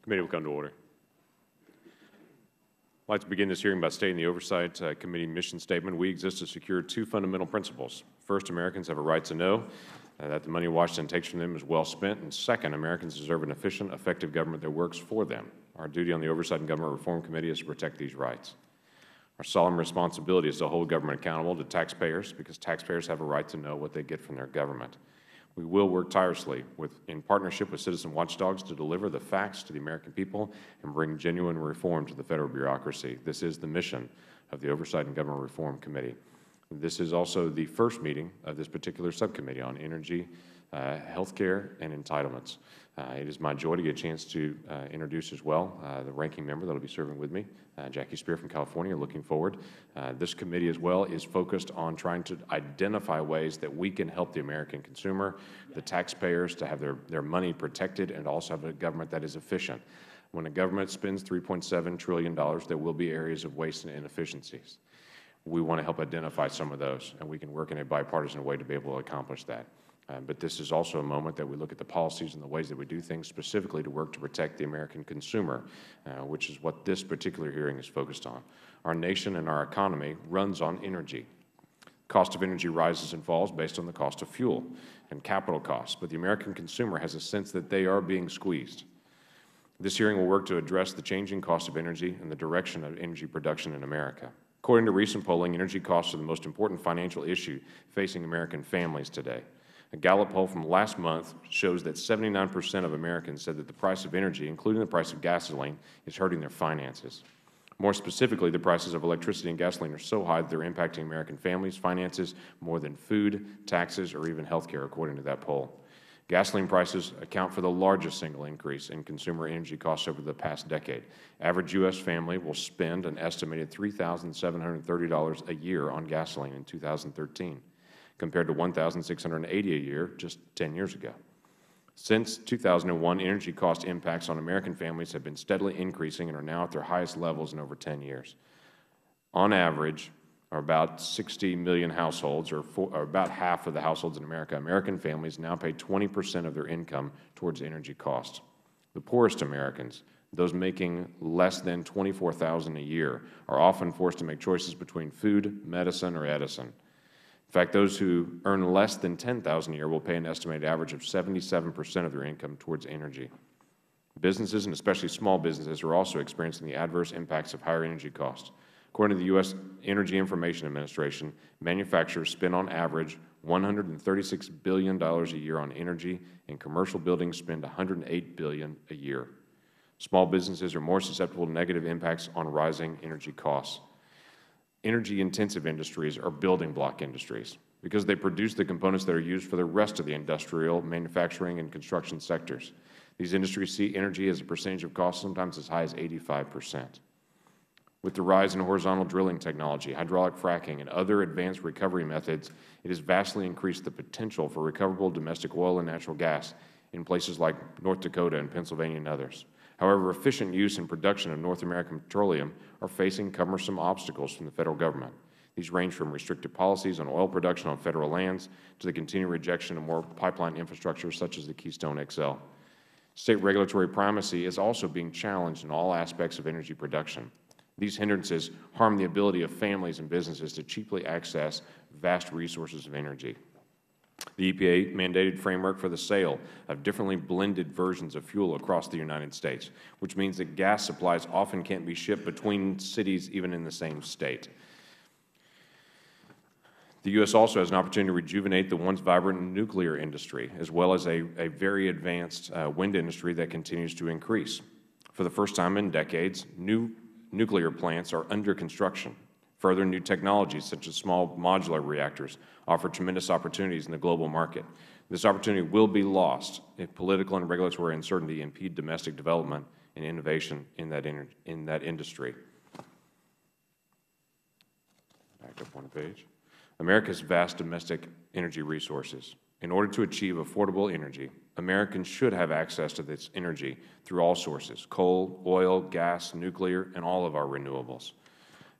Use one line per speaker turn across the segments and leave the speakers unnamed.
Committee will come to order. I'd like to begin this hearing by stating the Oversight Committee mission statement. We exist to secure two fundamental principles. First, Americans have a right to know that the money Washington takes from them is well spent. And second, Americans deserve an efficient, effective government that works for them. Our duty on the Oversight and Government Reform Committee is to protect these rights. Our solemn responsibility is to hold government accountable to taxpayers, because taxpayers have a right to know what they get from their government. We will work tirelessly in partnership with citizen watchdogs to deliver the facts to the American people and bring genuine reform to the Federal bureaucracy. This is the mission of the Oversight and Government Reform Committee. This is also the first meeting of this particular subcommittee on energy, health care, and entitlements. It is my joy to get a chance to introduce as well the ranking member that will be serving with me, Jackie Spear from California. Looking forward. This committee as well is focused on trying to identify ways that we can help the American consumer, the taxpayers, to have their money protected and also have a government that is efficient. When a government spends $3.7 trillion, there will be areas of waste and inefficiencies. We want to help identify some of those, and we can work in a bipartisan way to be able to accomplish that. But this is also a moment that we look at the policies and the ways that we do things specifically to work to protect the American consumer, which is what this particular hearing is focused on. Our nation and our economy runs on energy. Cost of energy rises and falls based on the cost of fuel and capital costs, but the American consumer has a sense that they are being squeezed. This hearing will work to address the changing cost of energy and the direction of energy production in America. According to recent polling, energy costs are the most important financial issue facing American families today. A Gallup poll from last month shows that 79% of Americans said that the price of energy, including the price of gasoline, is hurting their finances. More specifically, the prices of electricity and gasoline are so high that they're impacting American families' finances more than food, taxes, or even health care, according to that poll. Gasoline prices account for the largest single increase in consumer energy costs over the past decade. Average U.S. family will spend an estimated $3,730 a year on gasoline in 2013, compared to $1,680 a year just 10 years ago. Since 2001, energy cost impacts on American families have been steadily increasing and are now at their highest levels in over 10 years. On average, about 60 million households, or about half of the households in America, American families now pay 20% of their income towards energy costs. The poorest Americans, those making less than $24,000 a year, are often forced to make choices between food, medicine, or Edison. In fact, those who earn less than $10,000 a year will pay an estimated average of 77% of their income towards energy. Businesses, and especially small businesses, are also experiencing the adverse impacts of higher energy costs. According to the U.S. Energy Information Administration, manufacturers spend on average $136 billion a year on energy, and commercial buildings spend $108 billion a year. Small businesses are more susceptible to negative impacts on rising energy costs. Energy-intensive industries are building block industries because they produce the components that are used for the rest of the industrial, manufacturing, and construction sectors. These industries see energy as a percentage of cost sometimes as high as 85%. With the rise in horizontal drilling technology, hydraulic fracking, and other advanced recovery methods, it has vastly increased the potential for recoverable domestic oil and natural gas in places like North Dakota and Pennsylvania and others. However, efficient use and production of North American petroleum are facing cumbersome obstacles from the Federal Government. These range from restrictive policies on oil production on Federal lands to the continued rejection of more pipeline infrastructure such as the Keystone XL. State regulatory primacy is also being challenged in all aspects of energy production. These hindrances harm the ability of families and businesses to cheaply access vast resources of energy. The EPA mandated framework for the sale of differently blended versions of fuel across the United States, which means that gas supplies often can't be shipped between cities even in the same state. The U.S. also has an opportunity to rejuvenate the once vibrant nuclear industry, as well as a very advanced wind industry that continues to increase. For the first time in decades, new nuclear plants are under construction. Further, new technologies such as small modular reactors offer tremendous opportunities in the global market. This opportunity will be lost if political and regulatory uncertainty impede domestic development and innovation in that industry. Back up one page. America's vast domestic energy resources. In order to achieve affordable energy, Americans should have access to this energy through all sources: coal, oil, gas, nuclear, and all of our renewables.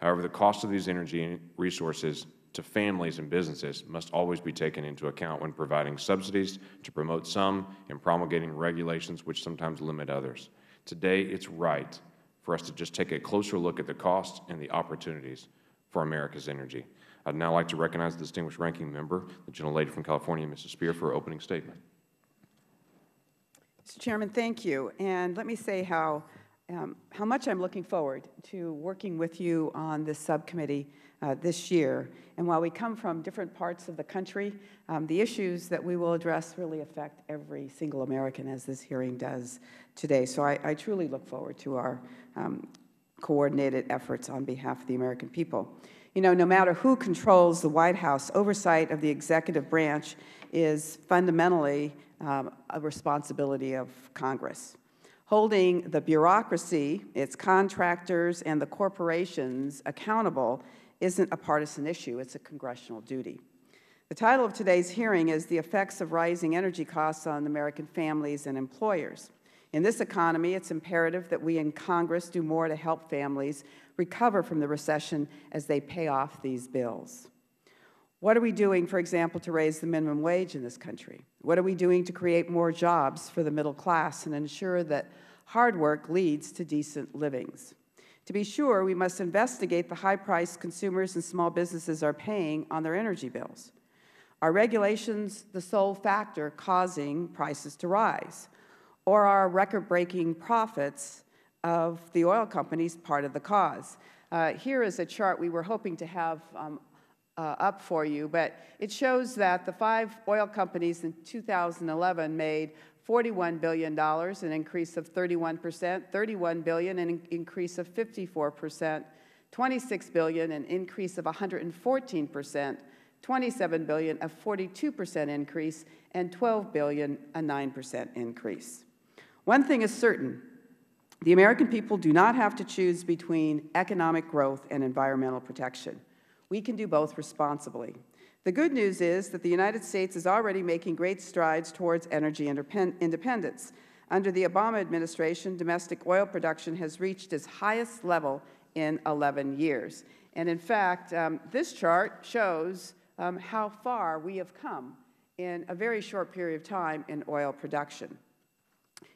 However, the cost of these energy resources to families and businesses must always be taken into account when providing subsidies to promote some and promulgating regulations which sometimes limit others. Today, it's right for us to just take a closer look at the costs and the opportunities for America's energy. I'd now like to recognize the distinguished ranking member, the gentlelady from California, Mrs. Spear, for her opening statement.
Mr. Chairman, thank you. And let me say how much I'm looking forward to working with you on this subcommittee this year. And while we come from different parts of the country, the issues that we will address really affect every single American, as this hearing does today. So I truly look forward to our coordinated efforts on behalf of the American people. You know, no matter who controls the White House, oversight of the executive branch is fundamentally a responsibility of Congress. Holding the bureaucracy, its contractors, and the corporations accountable isn't a partisan issue, it's a congressional duty. The title of today's hearing is The Effects of Rising Energy Costs on American Families and Employers. In this economy, it's imperative that we in Congress do more to help families recover from the recession as they pay off these bills. What are we doing, for example, to raise the minimum wage in this country? What are we doing to create more jobs for the middle class and ensure that hard work leads to decent livings? To be sure, we must investigate the high price consumers and small businesses are paying on their energy bills. Are regulations the sole factor causing prices to rise? Or are record-breaking profits of the oil companies part of the cause? Here is a chart we were hoping to have up for you, but it shows that the 5 oil companies in 2011 made $41 billion, an increase of 31%, $31 billion, an increase of 54%, $26 billion, an increase of 114%, $27 billion, a 42% increase, and $12 billion, a 9% increase. One thing is certain, the American people do not have to choose between economic growth and environmental protection. We can do both responsibly. The good news is that the United States is already making great strides towards energy independence. Under the Obama administration, domestic oil production has reached its highest level in 11 years. And in fact, this chart shows how far we have come in a very short period of time in oil production.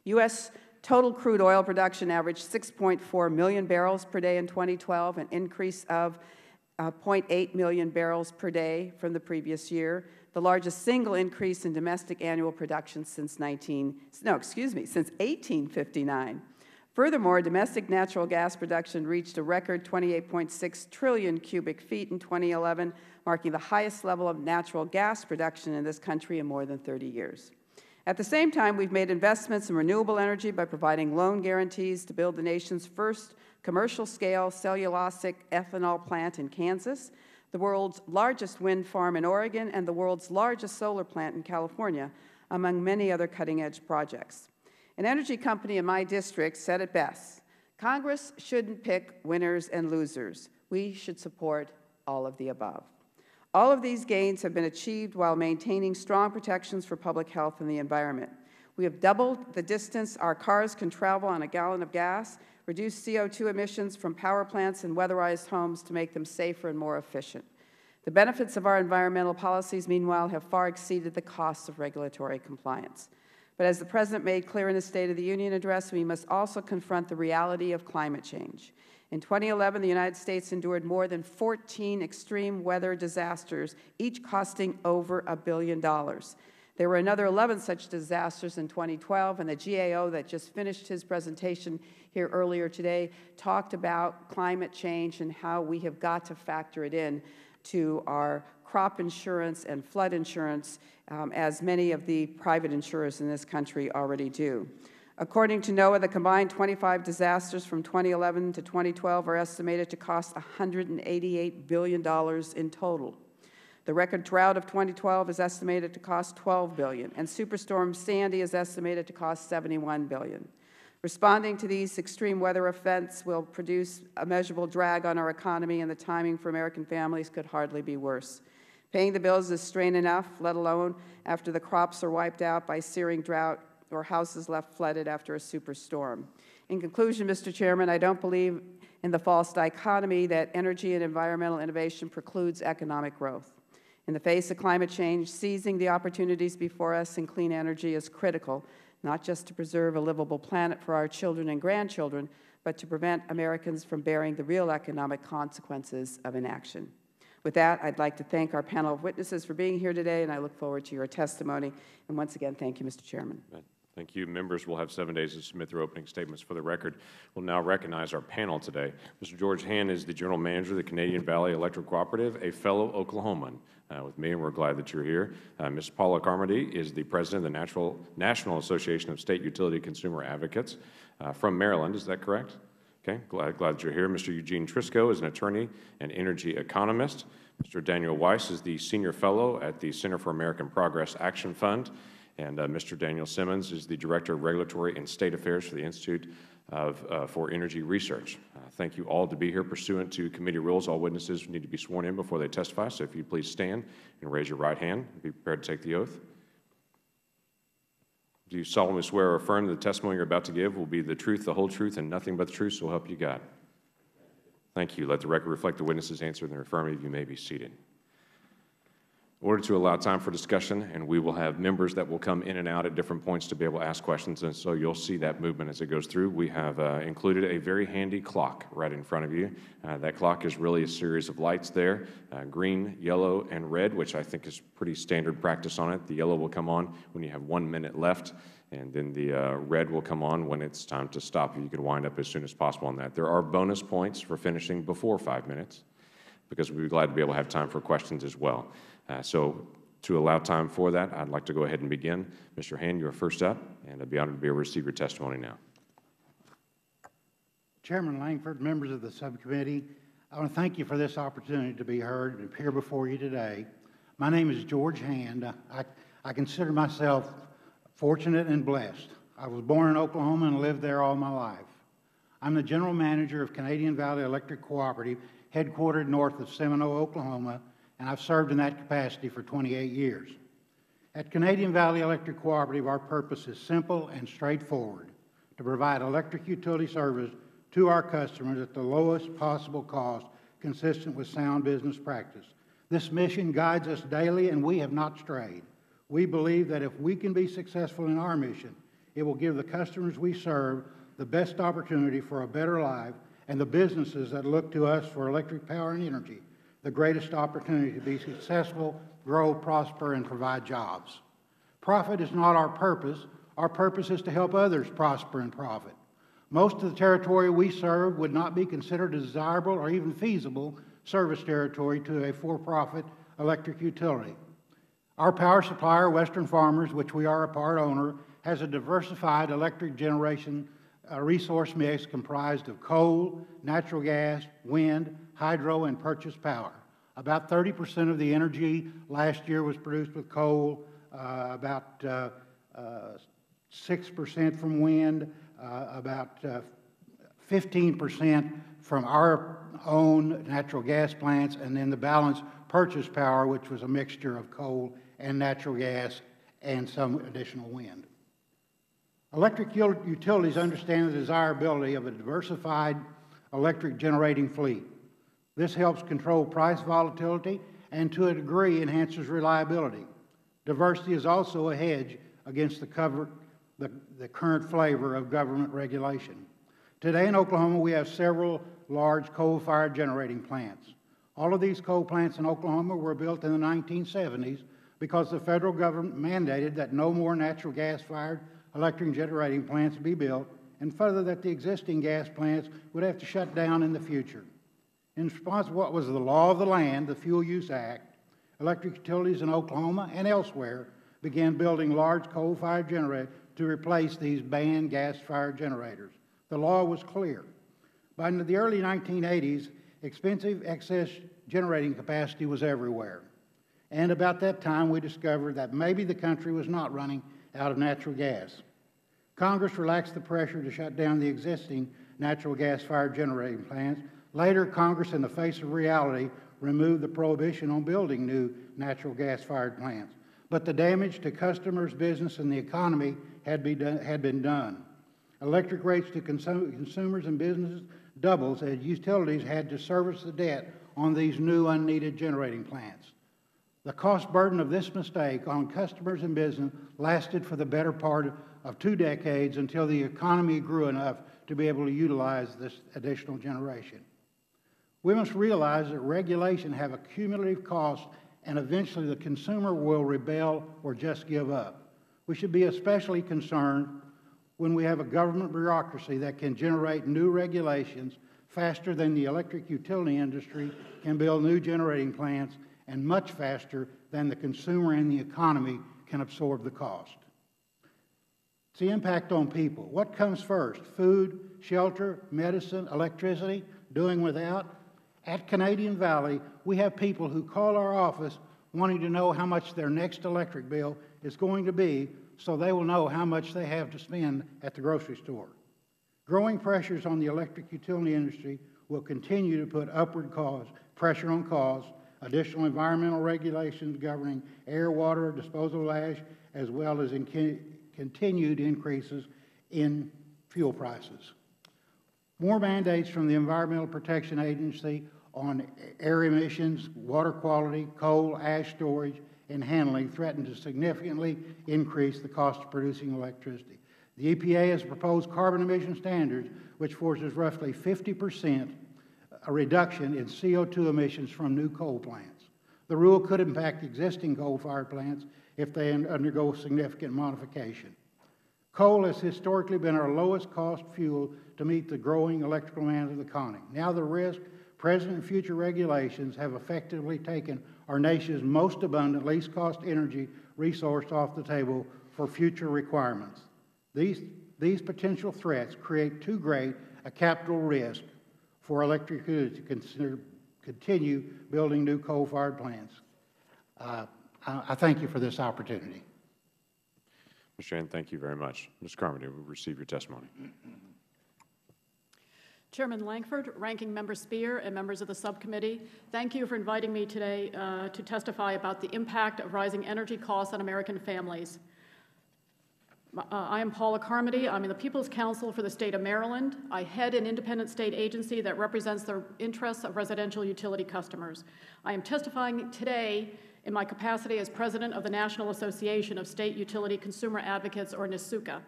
U.S. total crude oil production averaged 6.4 million barrels per day in 2012, an increase of 0.8 million barrels per day from the previous year, the largest single increase in domestic annual production since 1859. Furthermore, domestic natural gas production reached a record 28.6 trillion cubic feet in 2011, marking the highest level of natural gas production in this country in more than 30 years. At the same time, we've made investments in renewable energy by providing loan guarantees to build the nation's first commercial-scale cellulosic ethanol plant in Kansas, the world's largest wind farm in Oregon, and the world's largest solar plant in California, among many other cutting-edge projects. An energy company in my district said it best, Congress shouldn't pick winners and losers. We should support all of the above. All of these gains have been achieved while maintaining strong protections for public health and the environment. We have doubled the distance our cars can travel on a gallon of gas, reduced CO2 emissions from power plants and weatherized homes to make them safer and more efficient. The benefits of our environmental policies, meanwhile, have far exceeded the costs of regulatory compliance. But as the President made clear in the State of the Union address, we must also confront the reality of climate change. In 2011, the United States endured more than 14 extreme weather disasters, each costing over $1 billion. There were another 11 such disasters in 2012, and the GAO that just finished his presentation here earlier today talked about climate change and how we have got to factor it in to our crop insurance and flood insurance, as many of the private insurers in this country already do. According to NOAA, the combined 25 disasters from 2011 to 2012 are estimated to cost $188 billion in total. The record drought of 2012 is estimated to cost $12 billion, and Superstorm Sandy is estimated to cost $71 billion. Responding to these extreme weather events will produce a measurable drag on our economy, and the timing for American families could hardly be worse. Paying the bills is strain enough, let alone after the crops are wiped out by searing drought or houses left flooded after a superstorm. In conclusion, Mr. Chairman, I don't believe in the false dichotomy that energy and environmental innovation precludes economic growth. In the face of climate change, seizing the opportunities before us in clean energy is critical, not just to preserve a livable planet for our children and grandchildren, but to prevent Americans from bearing the real economic consequences of inaction. With that, I'd like to thank our panel of witnesses for being here today, and I look forward to your testimony. And once again, thank you, Mr. Chairman.
Thank you. Members will have 7 days to submit their opening statements for the record. We'll now recognize our panel today. Mr. George Hand is the General Manager of the Canadian Valley Electric Cooperative, a fellow Oklahoman with me, and we're glad that you're here. Ms. Paula Carmody is the President of the National Association of State Utility Consumer Advocates from Maryland. Is that correct? Okay, glad that you're here. Mr. Eugene Trisco is an attorney and energy economist. Mr. Daniel Weiss is the Senior Fellow at the Center for American Progress Action Fund. And Mr. Daniel Simmons is the Director of Regulatory and State Affairs for the Institute for Energy Research. Thank you all to be here. Pursuant to committee rules, all witnesses need to be sworn in before they testify. So if you please stand and raise your right hand and be prepared to take the oath. Do you solemnly swear or affirm that the testimony you're about to give will be the truth, the whole truth, and nothing but the truth, so help you God? Thank you. Let the record reflect the witness's answer in the affirmative. You may be seated. In order to allow time for discussion, and we will have members that will come in and out at different points to be able to ask questions, and so you'll see that movement as it goes through. We have included a very handy clock right in front of you. That clock is really a series of lights there, green, yellow, and red, which I think is pretty standard practice on it. The yellow will come on when you have 1 minute left, and then the red will come on when it's time to stop. You can wind up as soon as possible on that. There are bonus points for finishing before 5 minutes, because we'd be glad to be able to have time for questions as well. So to allow time for that, I'd like to go ahead and begin. Mr. Hand, you are first up, and I'd be honored to be able to receive your testimony now.
Chairman Langford, members of the subcommittee, I want to thank you for this opportunity to be heard and appear before you today. My name is George Hand. I consider myself fortunate and blessed. I was born in Oklahoma and lived there all my life. I'm the General Manager of Canadian Valley Electric Cooperative, headquartered north of Seminole, Oklahoma, and I've served in that capacity for 28 years. At Canadian Valley Electric Cooperative, our purpose is simple and straightforward: to provide electric utility service to our customers at the lowest possible cost, consistent with sound business practice. This mission guides us daily, and we have not strayed. We believe that if we can be successful in our mission, it will give the customers we serve the best opportunity for a better life, and the businesses that look to us for electric power and energy the greatest opportunity to be successful, grow, prosper, and provide jobs. Profit is not our purpose. Our purpose is to help others prosper and profit. Most of the territory we serve would not be considered a desirable or even feasible service territory to a for-profit electric utility. Our power supplier, Western Farmers, which we are a part owner, has a diversified electric generation resource mix comprised of coal, natural gas, wind, hydro, and purchased power. About 30% of the energy last year was produced with coal, about 6% from wind, about 15% from our own natural gas plants, and then the balance purchased power, which was a mixture of coal and natural gas and some additional wind. Electric utilities understand the desirability of a diversified electric generating fleet. This helps control price volatility and, to a degree, enhances reliability. Diversity is also a hedge against the current flavor of government regulation. Today in Oklahoma, we have several large coal-fired generating plants. All of these coal plants in Oklahoma were built in the 1970s because the federal government mandated that no more natural gas-fired electric generating plants be built, and further that the existing gas plants would have to shut down in the future. In response to what was the law of the land, the Fuel Use Act, electric utilities in Oklahoma and elsewhere began building large coal-fired generators to replace these banned gas-fired generators. The law was clear. By the early 1980s, expensive excess generating capacity was everywhere. And about that time, we discovered that maybe the country was not running out of natural gas. Congress relaxed the pressure to shut down the existing natural gas-fired generating plants. Later, Congress, in the face of reality, removed the prohibition on building new natural gas-fired plants. But the damage to customers, business, and the economy had been done. Electric rates to consumers and businesses doubled as utilities had to service the debt on these new unneeded generating plants. The cost burden of this mistake on customers and business lasted for the better part of 2 decades until the economy grew enough to be able to utilize this additional generation. We must realize that regulation have a cumulative cost, and eventually the consumer will rebel or just give up. We should be especially concerned when we have a government bureaucracy that can generate new regulations faster than the electric utility industry can build new generating plants, and much faster than the consumer and the economy can absorb the cost. It's the impact on people. What comes first? Food, shelter, medicine, electricity, doing without? At Canadian Valley, we have people who call our office wanting to know how much their next electric bill is going to be so they will know how much they have to spend at the grocery store. Growing pressures on the electric utility industry will continue to put upward pressure on costs, additional environmental regulations governing air, water, disposal of ash, as well as continued increases in fuel prices. More mandates from the Environmental Protection Agency on air emissions, water quality, coal, ash storage, and handling threaten to significantly increase the cost of producing electricity. The EPA has proposed carbon emission standards, which forces roughly 50% a reduction in CO2 emissions from new coal plants. The rule could impact existing coal-fired plants if they undergo significant modification. Coal has historically been our lowest cost fuel to meet the growing electrical demand of the economy. Now the risk, present and future regulations have effectively taken our nation's most abundant, least cost energy resource off the table for future requirements. These potential threats create too great a capital risk for electric utilities to continue building new coal-fired plants. I thank you for this opportunity.
Mr. Shane, thank you very much. Ms. Carmody, we receive your testimony.
Chairman Lankford, Ranking Member Speer, and members of the subcommittee, thank you for inviting me today to testify about the impact of rising energy costs on American families. I am Paula Carmody. I'm in the People's Council for the state of Maryland. I head an independent state agency that represents the interests of residential utility customers. I am testifying today in my capacity as president of the National Association of State Utility Consumer Advocates, or NASUCA.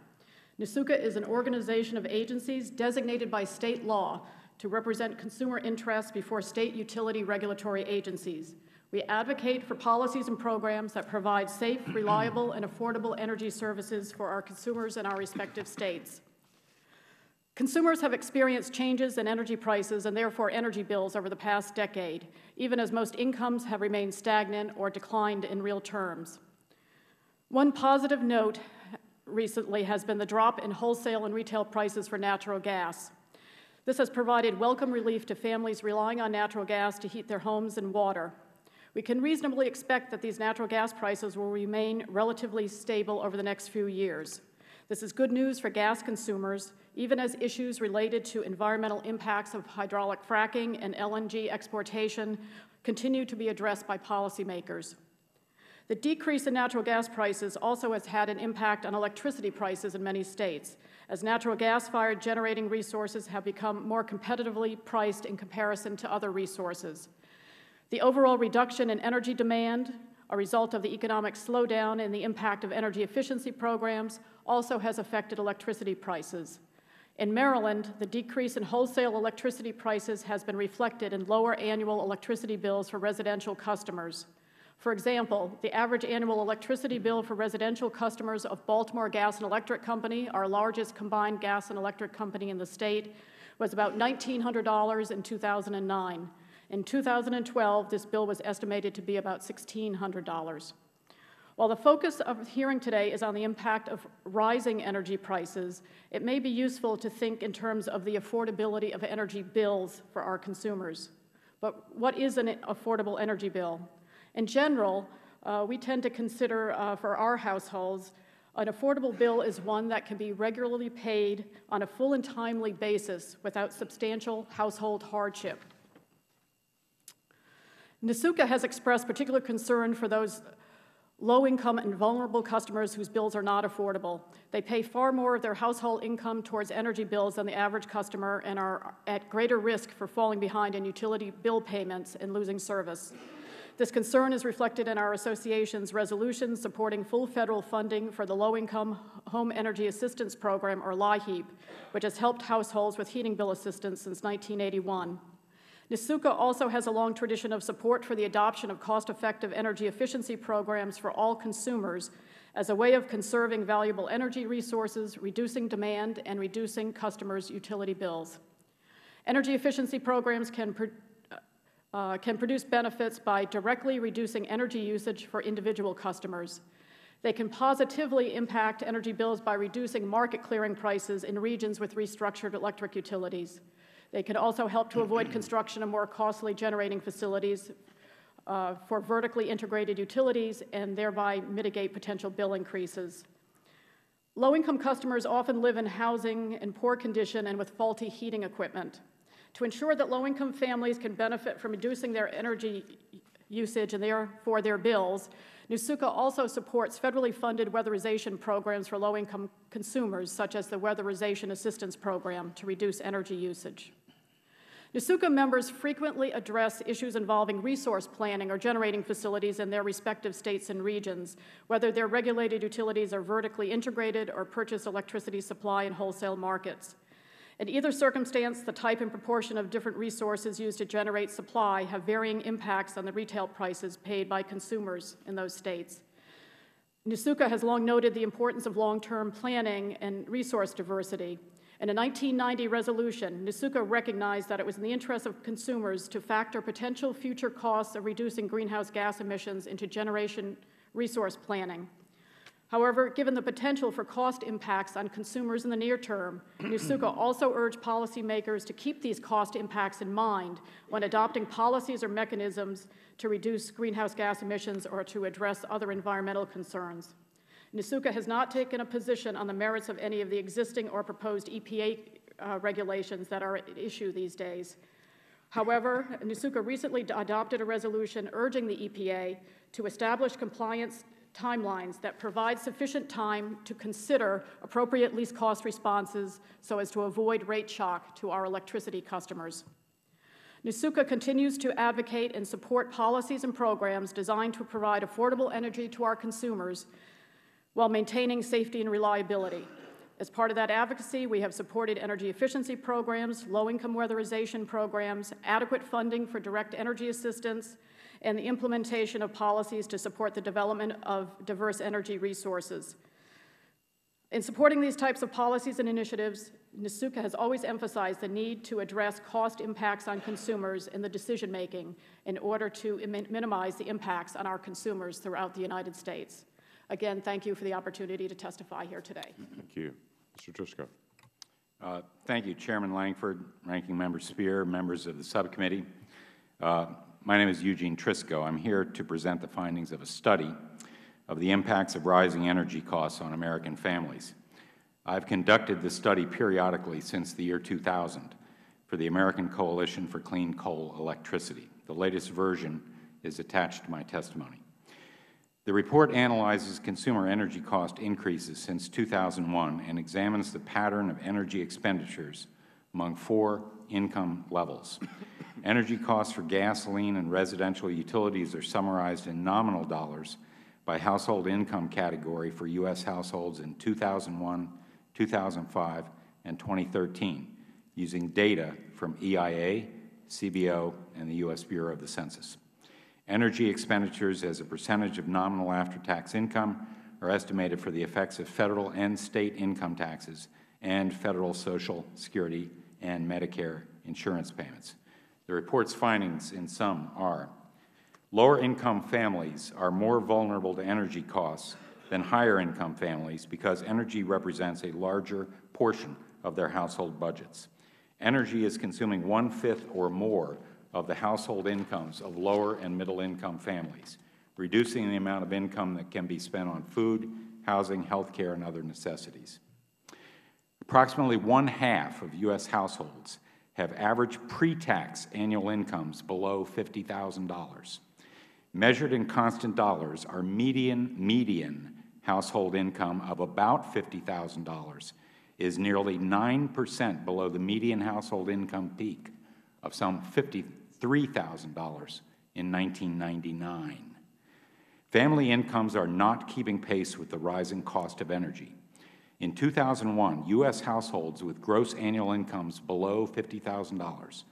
NASUCA is an organization of agencies designated by state law to represent consumer interests before state utility regulatory agencies. We advocate for policies and programs that provide safe, reliable, and affordable energy services for our consumers in our respective states. Consumers have experienced changes in energy prices and therefore energy bills over the past decade, even as most incomes have remained stagnant or declined in real terms. One positive note recently has been the drop in wholesale and retail prices for natural gas. This has provided welcome relief to families relying on natural gas to heat their homes and water. We can reasonably expect that these natural gas prices will remain relatively stable over the next few years. This is good news for gas consumers, even as issues related to environmental impacts of hydraulic fracking and LNG exportation continue to be addressed by policymakers. The decrease in natural gas prices also has had an impact on electricity prices in many states, as natural gas-fired generating resources have become more competitively priced in comparison to other resources. The overall reduction in energy demand, a result of the economic slowdown and the impact of energy efficiency programs, also has affected electricity prices. In Maryland, the decrease in wholesale electricity prices has been reflected in lower annual electricity bills for residential customers. For example, the average annual electricity bill for residential customers of Baltimore Gas and Electric Company, our largest combined gas and electric company in the state, was about $1,900 in 2009. In 2012, this bill was estimated to be about $1,600. While the focus of the hearing today is on the impact of rising energy prices, it may be useful to think in terms of the affordability of energy bills for our consumers. But what is an affordable energy bill? In general, we tend to consider for our households, an affordable bill is one that can be regularly paid on a full and timely basis without substantial household hardship. NASUCA has expressed particular concern for those low-income and vulnerable customers whose bills are not affordable. They pay far more of their household income towards energy bills than the average customer and are at greater risk for falling behind in utility bill payments and losing service. This concern is reflected in our association's resolution supporting full federal funding for the Low-Income Home Energy Assistance Program, or LIHEAP, which has helped households with heating bill assistance since 1981. NSUCA also has a long tradition of support for the adoption of cost-effective energy efficiency programs for all consumers as a way of conserving valuable energy resources, reducing demand, and reducing customers' utility bills. Energy efficiency programs can produce benefits by directly reducing energy usage for individual customers. They can positively impact energy bills by reducing market clearing prices in regions with restructured electric utilities. They can also help to avoid construction of more costly generating facilities for vertically integrated utilities and thereby mitigate potential bill increases. Low-income customers often live in housing in poor condition and with faulty heating equipment. To ensure that low-income families can benefit from reducing their energy usage and therefore their bills, NSUCA also supports federally funded weatherization programs for low-income consumers, such as the Weatherization Assistance Program, to reduce energy usage. NSUCA members frequently address issues involving resource planning or generating facilities in their respective states and regions, whether their regulated utilities are vertically integrated or purchase electricity supply in wholesale markets. In either circumstance, the type and proportion of different resources used to generate supply have varying impacts on the retail prices paid by consumers in those states. NSUCA has long noted the importance of long-term planning and resource diversity. In a 1990 resolution, NSUCA recognized that it was in the interest of consumers to factor potential future costs of reducing greenhouse gas emissions into generation resource planning. However, given the potential for cost impacts on consumers in the near term, NSUCA also urged policymakers to keep these cost impacts in mind when adopting policies or mechanisms to reduce greenhouse gas emissions or to address other environmental concerns. NSUCA has not taken a position on the merits of any of the existing or proposed EPA regulations that are at issue these days. However, NSUCA recently adopted a resolution urging the EPA to establish compliance timelines that provide sufficient time to consider appropriate least cost responses so as to avoid rate shock to our electricity customers. NSUCA continues to advocate and support policies and programs designed to provide affordable energy to our consumers while maintaining safety and reliability. As part of that advocacy, we have supported energy efficiency programs, low-income weatherization programs, adequate funding for direct energy assistance, and the implementation of policies to support the development of diverse energy resources. In supporting these types of policies and initiatives, NSUCA has always emphasized the need to address cost impacts on consumers in the decision-making in order to minimize the impacts on our consumers throughout the United States. Again, thank you for the opportunity to testify here today.
Thank you. Mr. Driscoll.
Thank you, Chairman Langford, Ranking Member Speer, members of the subcommittee. My name is Eugene Trisco. I'm here to present the findings of a study of the impacts of rising energy costs on American families. I've conducted this study periodically since the year 2000 for the American Coalition for Clean Coal Electricity. The latest version is attached to my testimony. The report analyzes consumer energy cost increases since 2001 and examines the pattern of energy expenditures among 4 income levels. Energy costs for gasoline and residential utilities are summarized in nominal dollars by household income category for U.S. households in 2001, 2005, and 2013, using data from EIA, CBO, and the U.S. Bureau of the Census. Energy expenditures as a percentage of nominal after-tax income are estimated for the effects of federal and state income taxes and federal Social Security and Medicare insurance payments. The report's findings, in sum, are lower-income families are more vulnerable to energy costs than higher-income families because energy represents a larger portion of their household budgets. Energy is consuming 1/5 or more of the household incomes of lower and middle-income families, reducing the amount of income that can be spent on food, housing, health care, and other necessities. Approximately 1/2 of U.S. households have average pre-tax annual incomes below $50,000. Measured in constant dollars, our median household income of about $50,000 is nearly 9% below the median household income peak of some $53,000 in 1999. Family incomes are not keeping pace with the rising cost of energy. In 2001, U.S. households with gross annual incomes below $50,000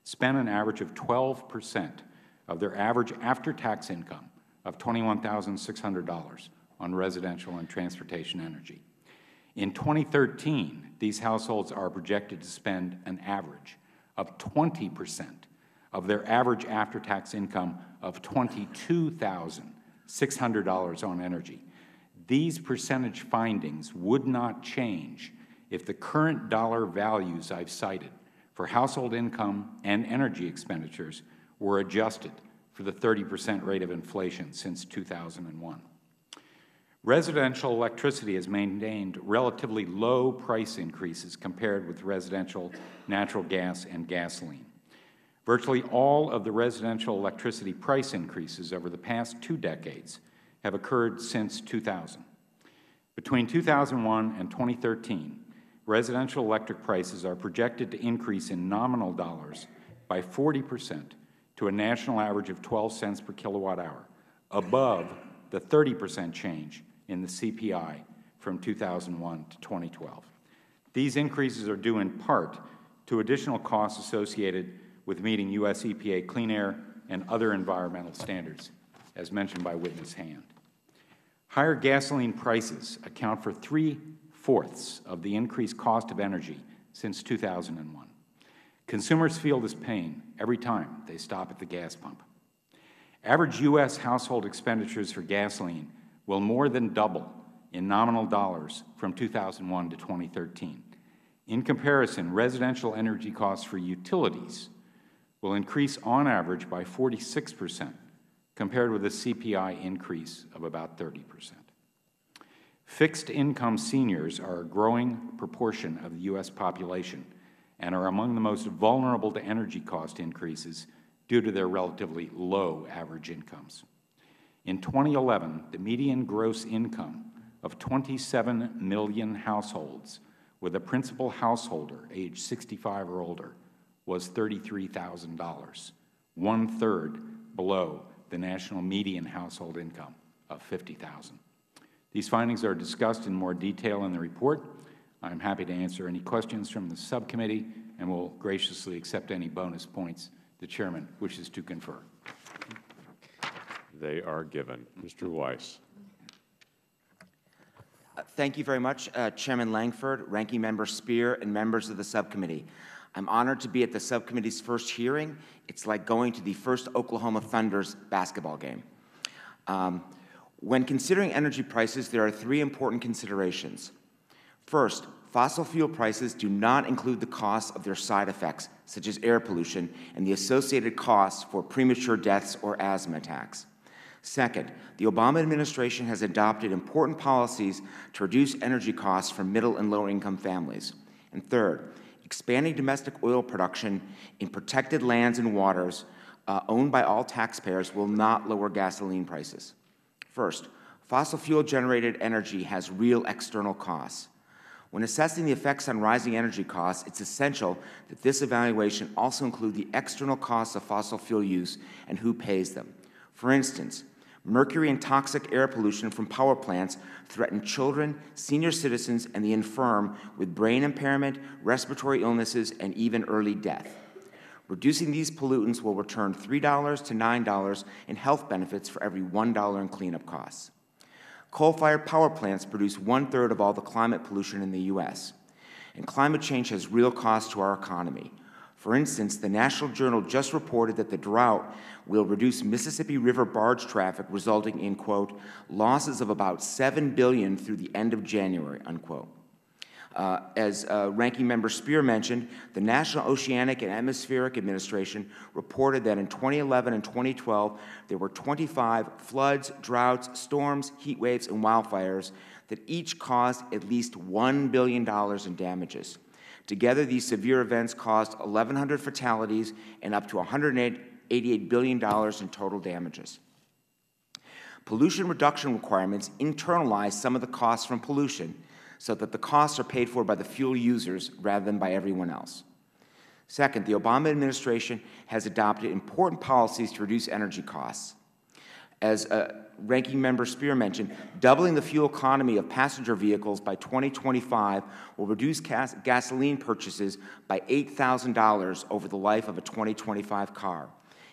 spent an average of 12% of their average after-tax income of $21,600 on residential and transportation energy. In 2013, these households are projected to spend an average of 20% of their average after-tax income of $22,600 on energy. These percentage findings would not change if the current dollar values I've cited for household income and energy expenditures were adjusted for the 30% rate of inflation since 2001. Residential electricity has maintained relatively low price increases compared with residential natural gas and gasoline. Virtually all of the residential electricity price increases over the past 2 decades have occurred since 2000. Between 2001 and 2013, residential electric prices are projected to increase in nominal dollars by 40% to a national average of 12 cents per kilowatt hour, above the 30% change in the CPI from 2001 to 2012. These increases are due in part to additional costs associated with meeting U.S. EPA clean air and other environmental standards, as mentioned by witness Hand. Higher gasoline prices account for 3/4 of the increased cost of energy since 2001. Consumers feel this pain every time they stop at the gas pump. Average U.S. household expenditures for gasoline will more than double in nominal dollars from 2001 to 2013. In comparison, residential energy costs for utilities will increase on average by 46%, compared with a CPI increase of about 30%. Fixed-income seniors are a growing proportion of the U.S. population and are among the most vulnerable to energy cost increases due to their relatively low average incomes. In 2011, the median gross income of 27 million households with a principal householder aged 65 or older was $33,000, 1/3 below the national median household income of $50,000. These findings are discussed in more detail in the report. I'm happy to answer any questions from the subcommittee and will graciously accept any bonus points the Chairman wishes to confer.
They are given. Mr. Weiss.
Thank you very much, Chairman Langford, Ranking Member Speer, and members of the subcommittee. I'm honored to be at the subcommittee's first hearing. It's like going to the first Oklahoma Thunder's basketball game. When considering energy prices, there are 3 important considerations. First, fossil fuel prices do not include the costs of their side effects, such as air pollution, and the associated costs for premature deaths or asthma attacks. Second, the Obama administration has adopted important policies to reduce energy costs for middle and lower-income families. And third, expanding domestic oil production in protected lands and waters owned by all taxpayers will not lower gasoline prices. First, fossil fuel-generated energy has real external costs. When assessing the effects on rising energy costs, it's essential that this evaluation also include the external costs of fossil fuel use and who pays them. For instance, mercury and toxic air pollution from power plants threaten children, senior citizens, and the infirm with brain impairment, respiratory illnesses, and even early death. Reducing these pollutants will return $3 to $9 in health benefits for every $1 in cleanup costs. Coal-fired power plants produce 1/3 of all the climate pollution in the U.S., and climate change has real costs to our economy. For instance, the National Journal just reported that the drought will reduce Mississippi River barge traffic, resulting in, quote, losses of about $7 billion through the end of January, unquote. As Ranking Member Speer mentioned, the National Oceanic and Atmospheric Administration reported that in 2011 and 2012, there were 25 floods, droughts, storms, heat waves, and wildfires that each caused at least $1 billion in damages. Together, these severe events caused 1,100 fatalities and up to $188 billion in total damages. Pollution reduction requirements internalize some of the costs from pollution so that the costs are paid for by the fuel users rather than by everyone else. Second, the Obama administration has adopted important policies to reduce energy costs. As Ranking Member Spear mentioned, doubling the fuel economy of passenger vehicles by 2025 will reduce gasoline purchases by $8,000 over the life of a 2025 car.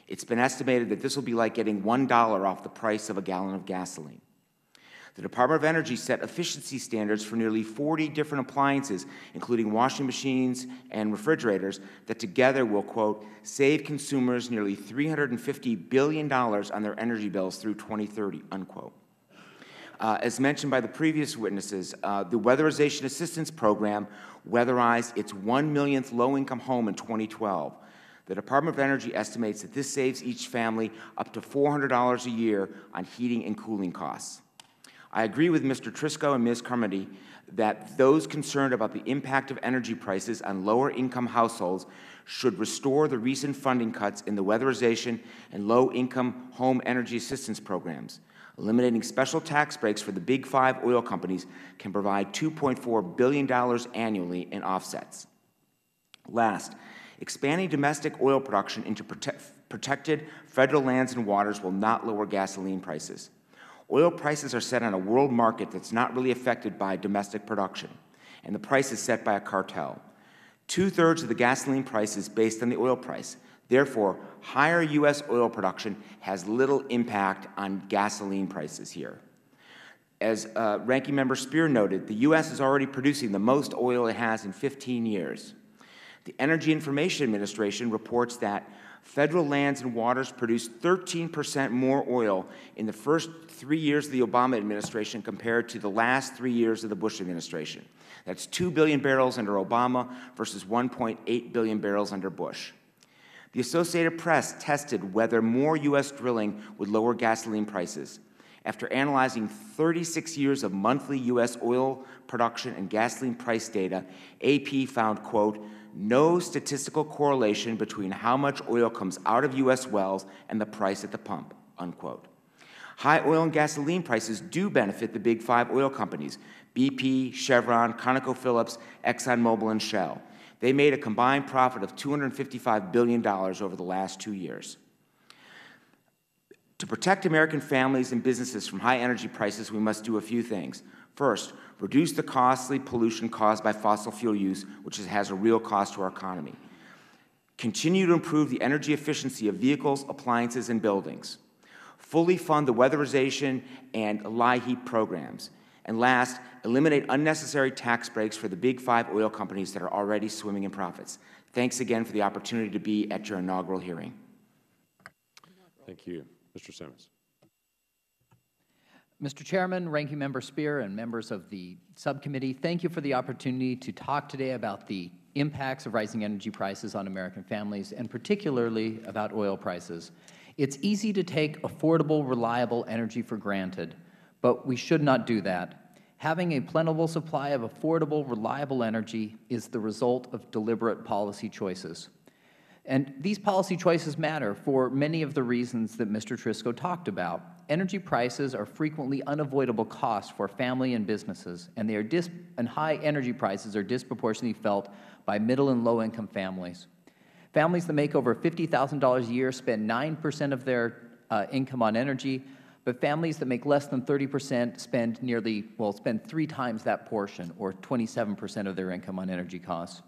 It's been estimated that this will be like getting $1 off the price of a gallon of gasoline. The Department of Energy set efficiency standards for nearly 40 different appliances, including washing machines and refrigerators, that together will, quote, save consumers nearly $350 billion on their energy bills through 2030, unquote. As mentioned by the previous witnesses, the Weatherization Assistance Program weatherized its 1 millionth low-income home in 2012. The Department of Energy estimates that this saves each family up to $400 a year on heating and cooling costs. I agree with Mr. Triscoe and Ms. Carmody that those concerned about the impact of energy prices on lower-income households should restore the recent funding cuts in the weatherization and low-income home energy assistance programs. Eliminating special tax breaks for the Big Five oil companies can provide $2.4 billion annually in offsets. Last, expanding domestic oil production into protected federal lands and waters will not lower gasoline prices. Oil prices are set on a world market that's not really affected by domestic production, and the price is set by a cartel. 2/3 of the gasoline price is based on the oil price. Therefore, higher U.S. oil production has little impact on gasoline prices here. As Ranking Member Spear noted, the U.S. is already producing the most oil it has in 15 years. The Energy Information Administration reports that federal lands and waters produced 13% more oil in the first 3 years of the Obama administration compared to the last 3 years of the Bush administration. That's 2 billion barrels under Obama versus 1.8 billion barrels under Bush. The Associated Press tested whether more U.S. drilling would lower gasoline prices. After analyzing 36 years of monthly U.S. oil production and gasoline price data, AP found, quote, no statistical correlation between how much oil comes out of U.S. wells and the price at the pump, unquote. High oil and gasoline prices do benefit the Big Five oil companies, BP, Chevron, ConocoPhillips, ExxonMobil, and Shell. They made a combined profit of $255 billion over the last 2 years. To protect American families and businesses from high energy prices, we must do a few things. First, reduce the costly pollution caused by fossil fuel use, which has a real cost to our economy. Continue to improve the energy efficiency of vehicles, appliances, and buildings. Fully fund the weatherization and LIHEAP programs. And last, eliminate unnecessary tax breaks for the Big Five oil companies that are already swimming in profits. Thanks again for the opportunity to be at your inaugural hearing.
Thank you. Mr. Simmons.
Mr. Chairman, Ranking Member Spear, and members of the subcommittee, thank you for the opportunity to talk today about the impacts of rising energy prices on American families, and particularly about oil prices. It's easy to take affordable, reliable energy for granted, but we should not do that. Having a plentiful supply of affordable, reliable energy is the result of deliberate policy choices. And these policy choices matter for many of the reasons that Mr. Triscoe talked about. Energy prices are frequently unavoidable costs for family and businesses, and high energy prices are disproportionately felt by middle and low-income families. Families that make over $50,000 a year spend 9% of their income on energy, but families that make less than 30% spend 3 times that portion, or 27% of their income on energy costs.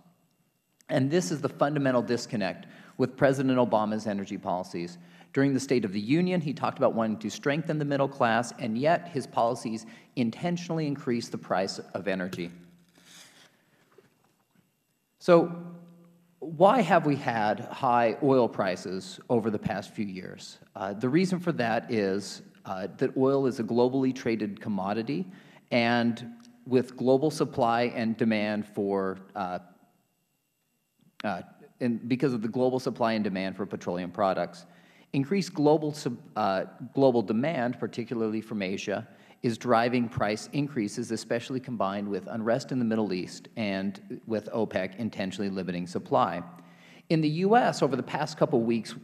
And this is the fundamental disconnect with President Obama's energy policies. During the State of the Union, he talked about wanting to strengthen the middle class, and yet his policies intentionally increase the price of energy. So why have we had high oil prices over the past few years? The reason for that is that oil is a globally traded commodity, and with global supply and demand for because of the global supply and demand for petroleum products. Increased global demand, particularly from Asia, is driving price increases, especially combined with unrest in the Middle East and with OPEC intentionally limiting supply. In the U.S., over the past couple weeks,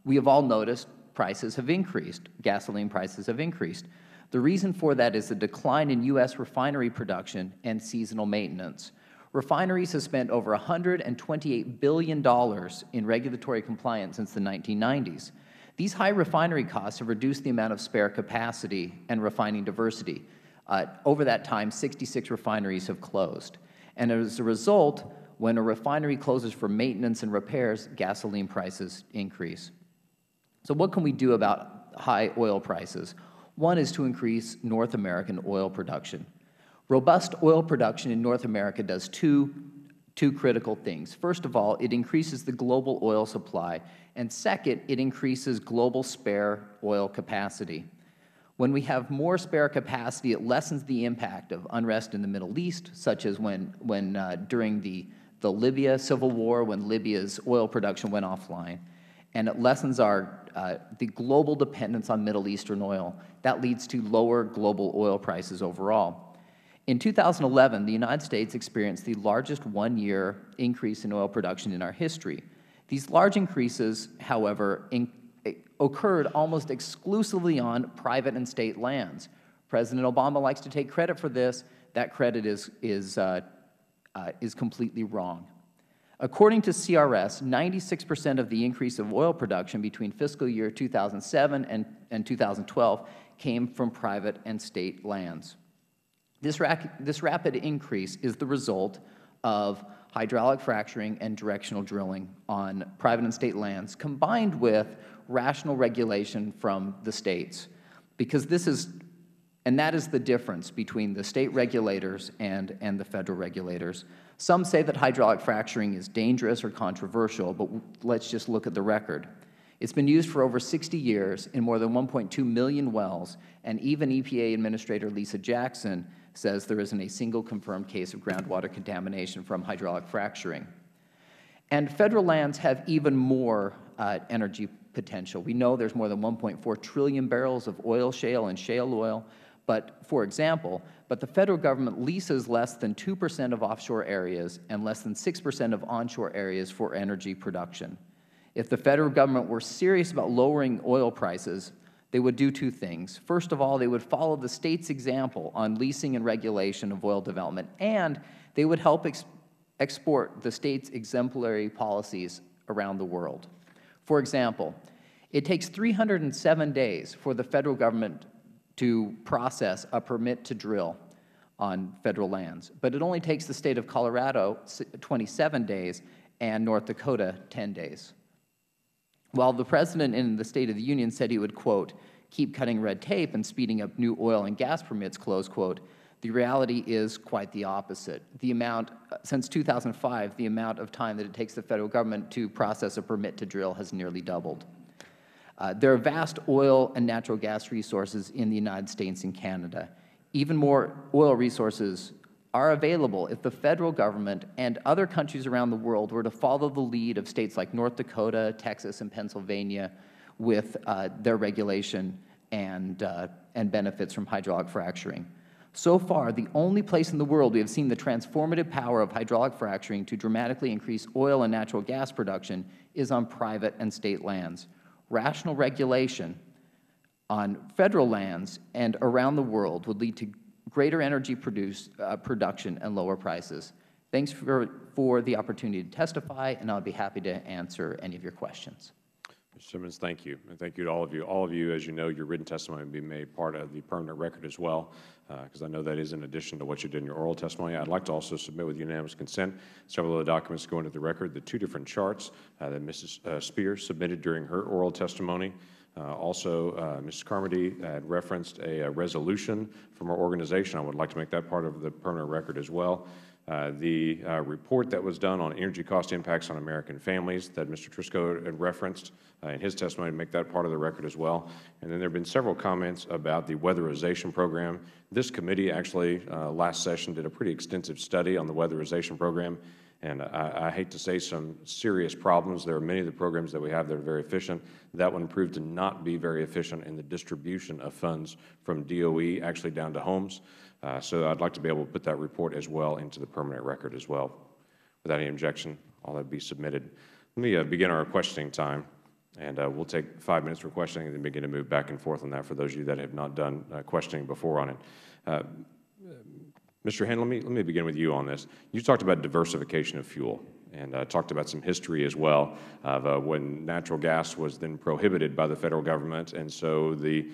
we have all noticed prices have increased. Gasoline prices have increased. The reason for that is a decline in U.S. refinery production and seasonal maintenance. Refineries have spent over $128 billion in regulatory compliance since the 1990s. These high refinery costs have reduced the amount of spare capacity and refining diversity. Over that time, 66 refineries have closed. And as a result, when a refinery closes for maintenance and repairs, gasoline prices increase. So what can we do about high oil prices? One is to increase North American oil production. Robust oil production in North America does two critical things. First of all, it increases the global oil supply, and second, it increases global spare oil capacity. When we have more spare capacity, it lessens the impact of unrest in the Middle East, such as during the Libya civil war, when Libya's oil production went offline, and it lessens the global dependence on Middle Eastern oil. That leads to lower global oil prices overall. In 2011, the United States experienced the largest one-year increase in oil production in our history. These large increases, however, occurred almost exclusively on private and state lands. President Obama likes to take credit for this. That credit is completely wrong. According to CRS, 96% of the increase of oil production between fiscal year 2007 and 2012 came from private and state lands. This rapid increase is the result of hydraulic fracturing and directional drilling on private and state lands, combined with rational regulation from the states. Because that is the difference between the state regulators and the federal regulators. Some say that hydraulic fracturing is dangerous or controversial, but let's just look at the record. It's been used for over 60 years in more than 1.2 million wells, and even EPA Administrator Lisa Jackson says there isn't a single confirmed case of groundwater contamination from hydraulic fracturing. And federal lands have even more energy potential. We know there's more than 1.4 trillion barrels of oil shale and shale oil, but the federal government leases less than 2% of offshore areas and less than 6% of onshore areas for energy production. If the federal government were serious about lowering oil prices, they would do two things. First of all, they would follow the state's example on leasing and regulation of oil development, and they would help export the state's exemplary policies around the world. For example, it takes 307 days for the federal government to process a permit to drill on federal lands, but it only takes the state of Colorado 27 days and North Dakota 10 days. While the President in the State of the Union said he would, quote, keep cutting red tape and speeding up new oil and gas permits, close quote, the reality is quite the opposite. Since 2005, the amount of time that it takes the federal government to process a permit to drill has nearly doubled. There are vast oil and natural gas resources in the United States and Canada. Even more oil resources are available if the federal government and other countries around the world were to follow the lead of states like North Dakota, Texas, and Pennsylvania with their regulation and benefits from hydraulic fracturing. So far, the only place in the world we have seen the transformative power of hydraulic fracturing to dramatically increase oil and natural gas production is on private and state lands. Rational regulation on federal lands and around the world would lead to greater energy production and lower prices. Thanks for the opportunity to testify, and I'll be happy to answer any of your questions.
Mr. Simmons, thank you. And thank you to all of you. All of you, as you know, your written testimony will be made part of the permanent record as well, because I know that is in addition to what you did in your oral testimony. I'd like to also submit with unanimous consent several of the documents go into the record, the two different charts that Mrs. Spear submitted during her oral testimony. Mrs. Carmody had referenced a resolution from our organization. I would like to make that part of the permanent record as well. The report that was done on energy cost impacts on American families that Mr. Triscoe had referenced in his testimony, to make that part of the record as well. And then there have been several comments about the weatherization program. This committee actually last session did a pretty extensive study on the weatherization program, and I hate to say some serious problems. There are many of the programs that we have that are very efficient. That one proved to not be very efficient in the distribution of funds from DOE actually down to homes. So I'd like to be able to put that report as well into the permanent record as well. Without any objection, all that be submitted. Let me begin our questioning time, and we'll take 5 minutes for questioning and then begin to move back and forth on that for those of you that have not done questioning before on it. Mr. Henn, let me begin with you on this. You talked about diversification of fuel and talked about some history as well of when natural gas was then prohibited by the federal government, and so the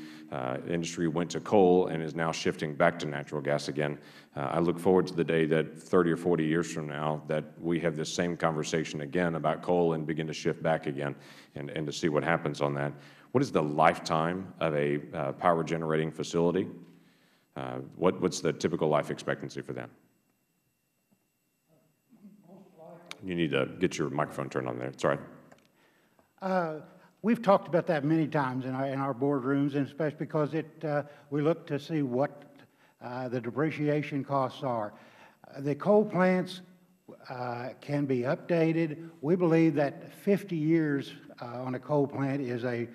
industry went to coal and is now shifting back to natural gas again. I look forward to the day that 30 or 40 years from now that we have this same conversation again about coal and begin to shift back again and to see what happens on that. What is the lifetime of a power generating facility? What's the typical life expectancy for them? You need to get your microphone turned on there. It's all right.
We've talked about that many times in our boardrooms, and especially because we look to see what the depreciation costs are. The coal plants can be updated. We believe that 50 years on a coal plant is a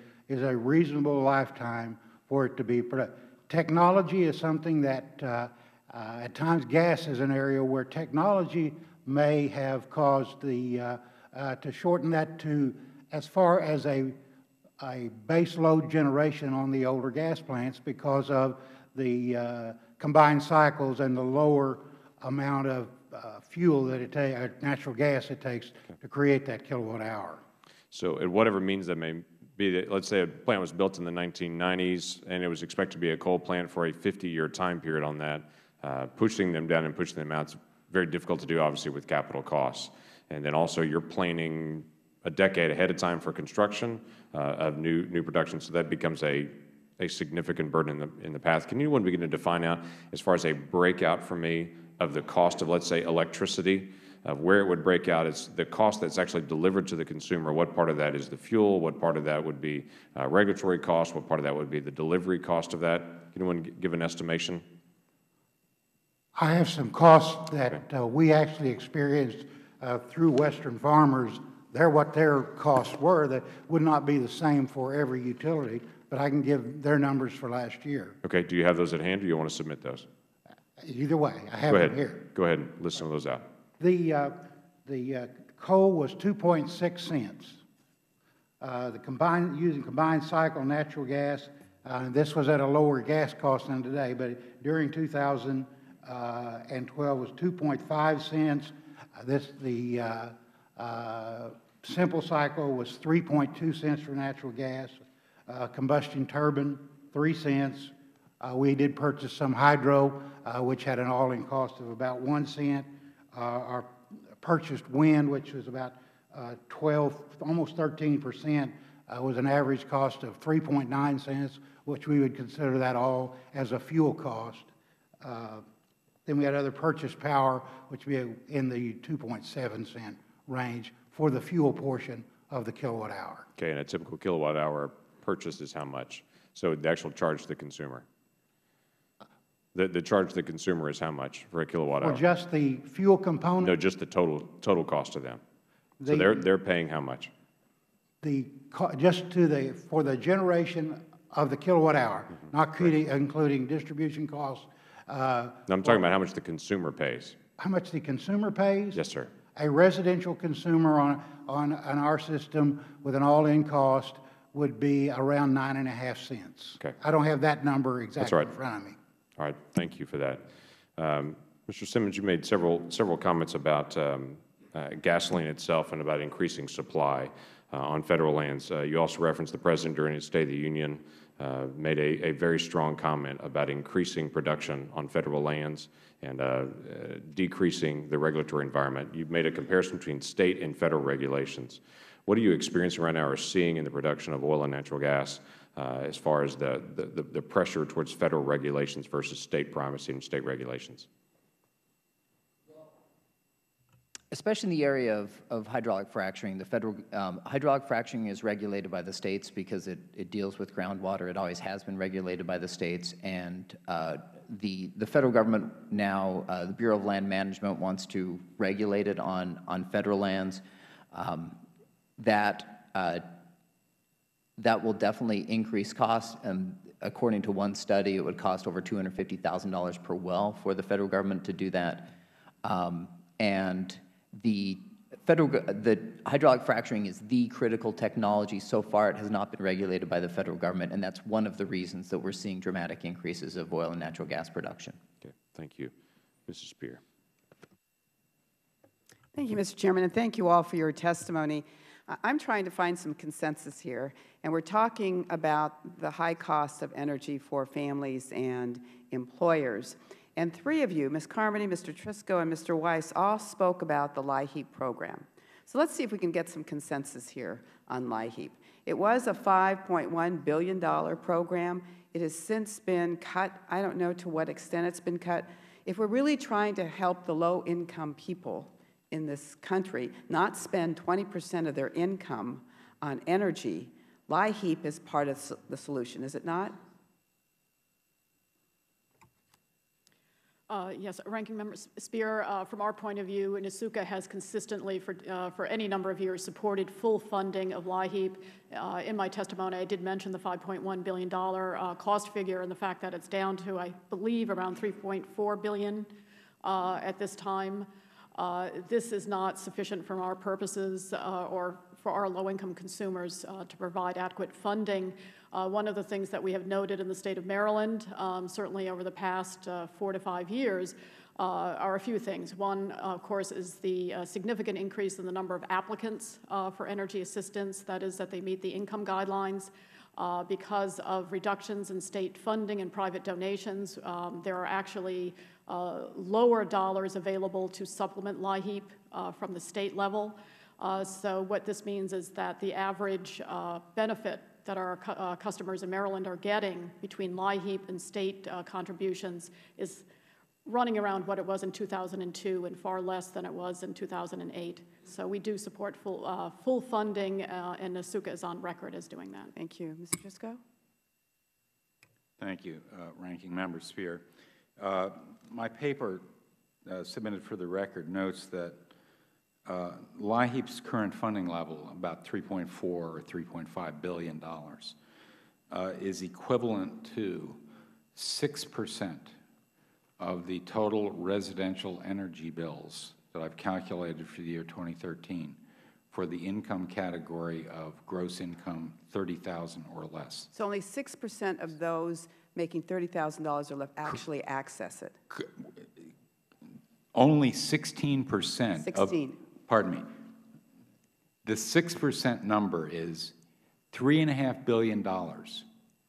reasonable lifetime for it to be productive. Technology is something that at times gas is an area where technology may have caused to shorten that to as far as a base load generation on the older gas plants because of the combined cycles and the lower amount of fuel that it takes, natural gas it takes to create that kilowatt hour.
So at whatever means that may be, that, let's say a plant was built in the 1990s and it was expected to be a coal plant for a 50-year time period on that, pushing them down and pushing them out is very difficult to do, obviously, with capital costs. And then also you're planning a decade ahead of time for construction of new production, so that becomes a significant burden in the path. Can anyone begin to define out, as far as a breakout for me, of the cost of, let's say, electricity, of where it would break out? It's the cost that's actually delivered to the consumer. What part of that is the fuel? What part of that would be regulatory cost? What part of that would be the delivery cost of that? Can anyone give an estimation?
I have some costs that we actually experienced through Western Farmers. What their costs were that would not be the same for every utility, but I can give their numbers for last year.
Okay. Do you have those at hand, or you want to submit those?
Either way, I have them here.
Go ahead and list some of those out.
The coal was 2.6 cents. Using combined cycle natural gas, this was at a lower gas cost than today, but during 2012 was 2.5 cents. The simple cycle was 3.2 cents for natural gas. Combustion turbine, 3 cents. We did purchase some hydro, which had an all-in cost of about 1 cent. Our purchased wind, which was about 12, almost 13%, was an average cost of 3.9 cents, which we would consider that all as a fuel cost. Then we had other purchase power, which would be in the 2.7 cent range for the fuel portion of the kilowatt hour.
Okay, and a typical kilowatt hour purchase is how much? So the actual charge to the consumer? The charge to the consumer is how much for a kilowatt hour?
For just the fuel component?
No, just the total cost to them. So they're paying how much?
Just for the generation of the kilowatt hour, not including distribution costs.
No, I'm talking about how much the consumer pays.
How much the consumer pays?
Yes, sir.
A residential consumer on our system with an all-in cost would be around 9.5 cents.
Okay.
I don't have that number exactly
That's right.
in front of me.
All right, thank you for that. Mr. Simmons, you made several comments about gasoline itself and about increasing supply on federal lands. You also referenced the President during his State of the Union made a very strong comment about increasing production on federal lands and decreasing the regulatory environment. You've made a comparison between state and federal regulations. What are you experiencing right now or seeing in the production of oil and natural gas as far as the pressure towards federal regulations versus state primacy and state regulations?
Especially in the area of hydraulic fracturing, the federal hydraulic fracturing is regulated by the states because it deals with groundwater. It always has been regulated by the states, and the federal government now, the Bureau of Land Management wants to regulate it on federal lands. That will definitely increase costs. According to one study, it would cost over $250,000 per well for the federal government to do that. And the hydraulic fracturing is the critical technology. So far, it has not been regulated by the federal government, and that's one of the reasons that we're seeing dramatic increases of oil and natural gas production.
Okay, thank you. Mrs. Spear.
Thank you, Mr. Chairman, and thank you all for your testimony. I'm trying to find some consensus here, and we're talking about the high cost of energy for families and employers. And three of you, Ms. Carmody, Mr. Triscoe, and Mr. Weiss, all spoke about the LIHEAP program. So let's see if we can get some consensus here on LIHEAP. It was a $5.1 billion program. It has since been cut. I don't know to what extent it's been cut. If we're really trying to help the low-income people in this country not spend 20% of their income on energy, LIHEAP is part of the solution, is it not?
Yes, Ranking Member Spear, from our point of view, NSUCA has consistently, for any number of years, supported full funding of LIHEAP. In my testimony, I did mention the $5.1 billion cost figure and the fact that it's down to, I believe, around $3.4 billion at this time. This is not sufficient for our purposes or for our low-income consumers to provide adequate funding. One of the things that we have noted in the state of Maryland, certainly over the past 4 to 5 years, are a few things. One, of course, is the significant increase in the number of applicants for energy assistance, that is, that they meet the income guidelines. Because of reductions in state funding and private donations, there are actually lower dollars available to supplement LIHEAP from the state level. So what this means is that the average benefit that our customers in Maryland are getting between LIHEAP and state contributions is running around what it was in 2002 and far less than it was in 2008. So we do support full funding, and NSUCA is on record as doing that.
Thank you. Mr. Triscoe?
Thank you, Ranking Member Spear. My paper submitted for the record notes that LIHEAP's current funding level, about $3.4 or $3.5 billion, is equivalent to 6% of the total residential energy bills that I've calculated for the year 2013 for the income category of gross income $30,000 or less.
So only 6% of those making $30,000 or less actually access it.
Only 16%.
16.
Pardon me. The 6% number is $3.5 billion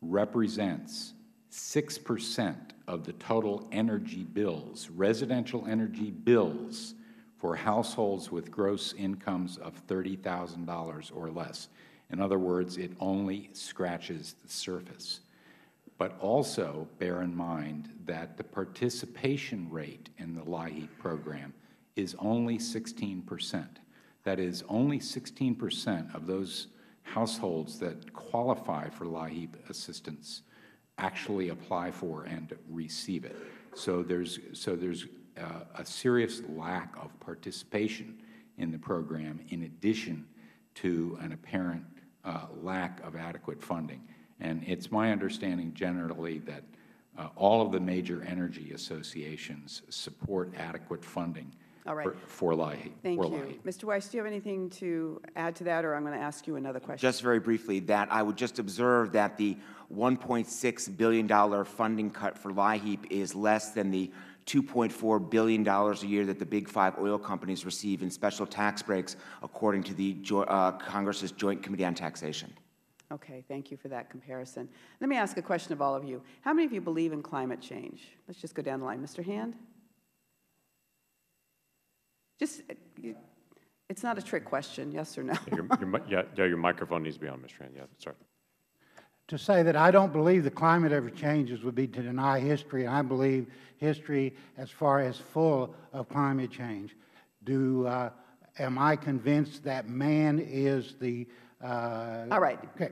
represents 6% of the total energy bills, residential energy bills for households with gross incomes of $30,000 or less. In other words, it only scratches the surface. But also bear in mind that the participation rate in the LIHEAP program is only 16%. That is, only 16% of those households that qualify for LIHEAP assistance actually apply for and receive it. So there's a serious lack of participation in the program in addition to an apparent lack of adequate funding. And it's my understanding generally that all of the major energy associations support adequate funding for LIHEAP.
Thank you. Mr. Weiss, do you have anything to add to that, or I'm going to ask you another question?
Just very briefly, that I would just observe that the $1.6 billion funding cut for LIHEAP is less than the $2.4 billion a year that the big 5 oil companies receive in special tax breaks, according to the Congress's Joint Committee on Taxation.
Okay, thank you for that comparison. Let me ask a question of all of you. How many of you believe in climate change? Let's just go down the line. Mr. Hand? It's not a trick question, yes or no?
Your microphone needs to be on, Mr. Hand. Yeah, sorry.
To say that I don't believe the climate ever changes would be to deny history. I believe history as far as full of climate change. Am I convinced that man is the...
All right.
Okay.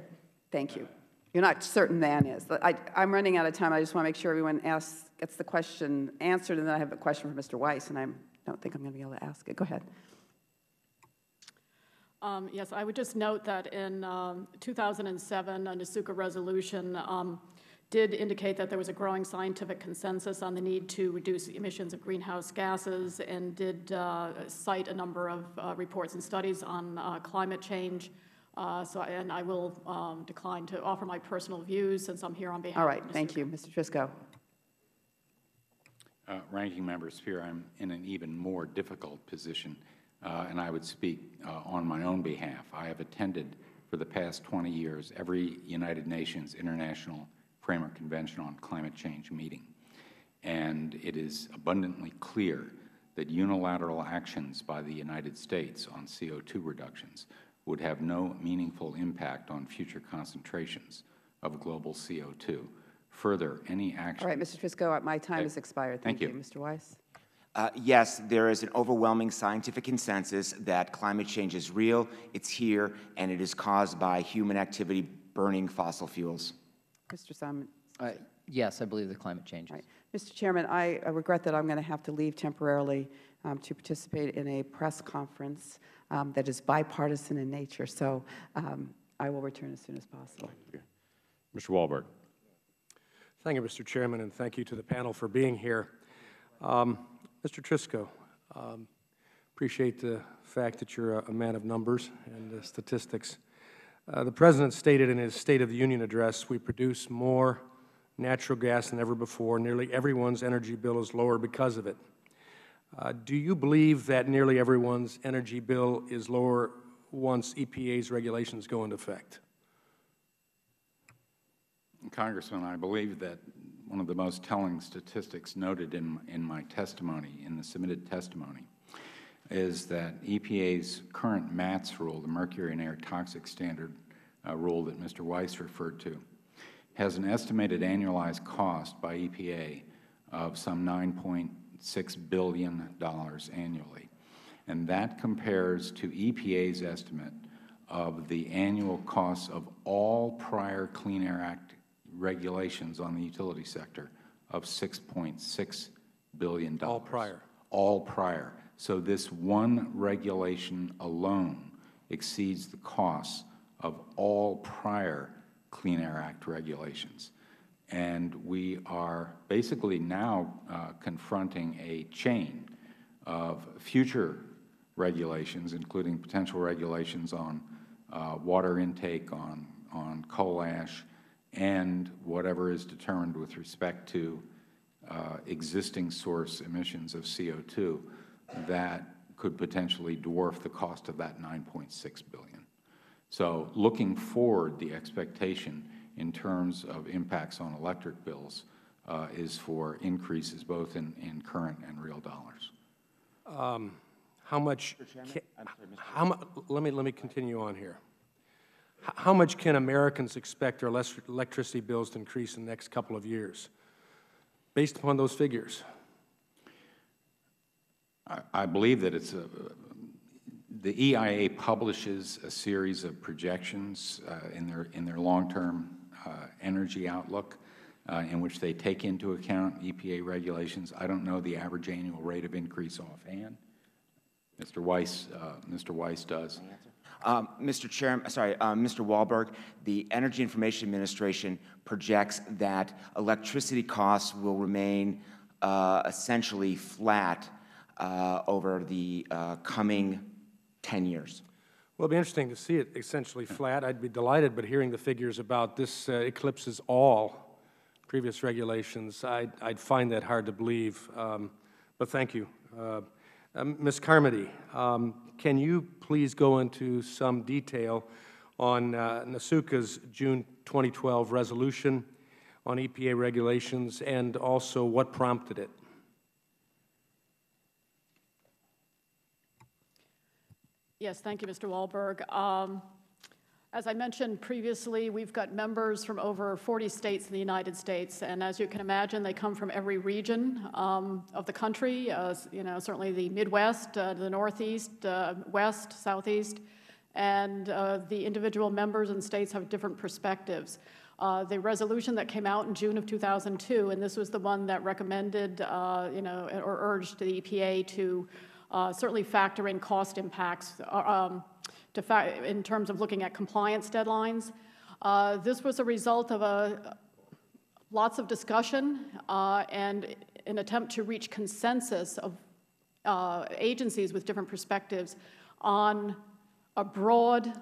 Thank you. You're not certain man is. I'm running out of time. I just want to make sure everyone gets the question answered, and then I have a question for Mr. Weiss, and I don't think I'm going to be able to ask it. Go ahead.
Yes, I would just note that in 2007, a NSUCA resolution did indicate that there was a growing scientific consensus on the need to reduce emissions of greenhouse gases, and did cite a number of reports and studies on climate change. And I will decline to offer my personal views since I'm here on behalf of NSUCA.
All right, thank you. Mr. Triscoe.
Ranking Member Spear, I'm in an even more difficult position, and I would speak on my own behalf. I have attended for the past 20 years every United Nations International Framework Convention on Climate Change meeting, and it is abundantly clear that unilateral actions by the United States on CO2 reductions would have no meaningful impact on future concentrations of global CO2. Further, any action—
All right, Mr. Trisco, my time has expired. Thank you. Mr. Weiss?
Yes, there is an overwhelming scientific consensus that climate change is real, it's here, and it is caused by human activity burning fossil fuels.
Mr. Simon?
Yes, I believe the climate changes.
Right. Mr. Chairman, I regret that I'm going to have to leave temporarily to participate in a press conference that is bipartisan in nature, so I will return as soon as possible.
Mr. Walberg.
Thank you, Mr. Chairman, and thank you to the panel for being here. Mr. Trisco, appreciate the fact that you're a man of numbers and statistics. The President stated in his State of the Union address, we produce more natural gas than ever before. Nearly everyone's energy bill is lower because of it. Do you believe that nearly everyone's energy bill is lower once EPA's regulations go into effect?
Congressman, I believe that one of the most telling statistics noted in my testimony, in the submitted testimony, is that EPA's current MATS rule, the Mercury and Air Toxic Standard rule that Mr. Weiss referred to, has an estimated annualized cost by EPA of some $9.6 billion annually. And that compares to EPA's estimate of the annual costs of all prior Clean Air Act regulations on the utility sector of $6.6 billion.
All prior.
All prior. So this one regulation alone exceeds the costs of all prior Clean Air Act regulations. And we are basically now confronting a chain of future regulations, including potential regulations on water intake, on coal ash, and whatever is determined with respect to existing source emissions of CO2 that could potentially dwarf the cost of that $9.6 billion. So looking forward, the expectation in terms of impacts on electric bills is for increases both in current and real dollars.
How much? Let me continue on here. How much can Americans expect their electricity bills to increase in the next couple of years, based upon those figures?
I believe that it's the EIA publishes a series of projections in their long-term energy outlook, in which they take into account EPA regulations. I don't know the average annual rate of increase offhand. Mr. Weiss does.
Mr. Chairman, Mr. Walberg, the Energy Information Administration projects that electricity costs will remain essentially flat over the coming 10 years.
Well, it'll be interesting to see it essentially flat. I'd be delighted, but hearing the figures about this eclipses all previous regulations, I'd find that hard to believe. But thank you. Ms. Carmody, can you please go into some detail on NASUCA's June 2012 resolution on EPA regulations and also what prompted it?
Yes, thank you, Mr. Walberg. As I mentioned previously, we've got members from over 40 states in the United States, and as you can imagine, they come from every region of the country, certainly the Midwest, the Northeast, West, Southeast, and the individual members and states have different perspectives. The resolution that came out in June of 2002, and this was the one that recommended, or urged the EPA to certainly factor in cost impacts in terms of looking at compliance deadlines. This was a result of lots of discussion and an attempt to reach consensus of agencies with different perspectives on a broad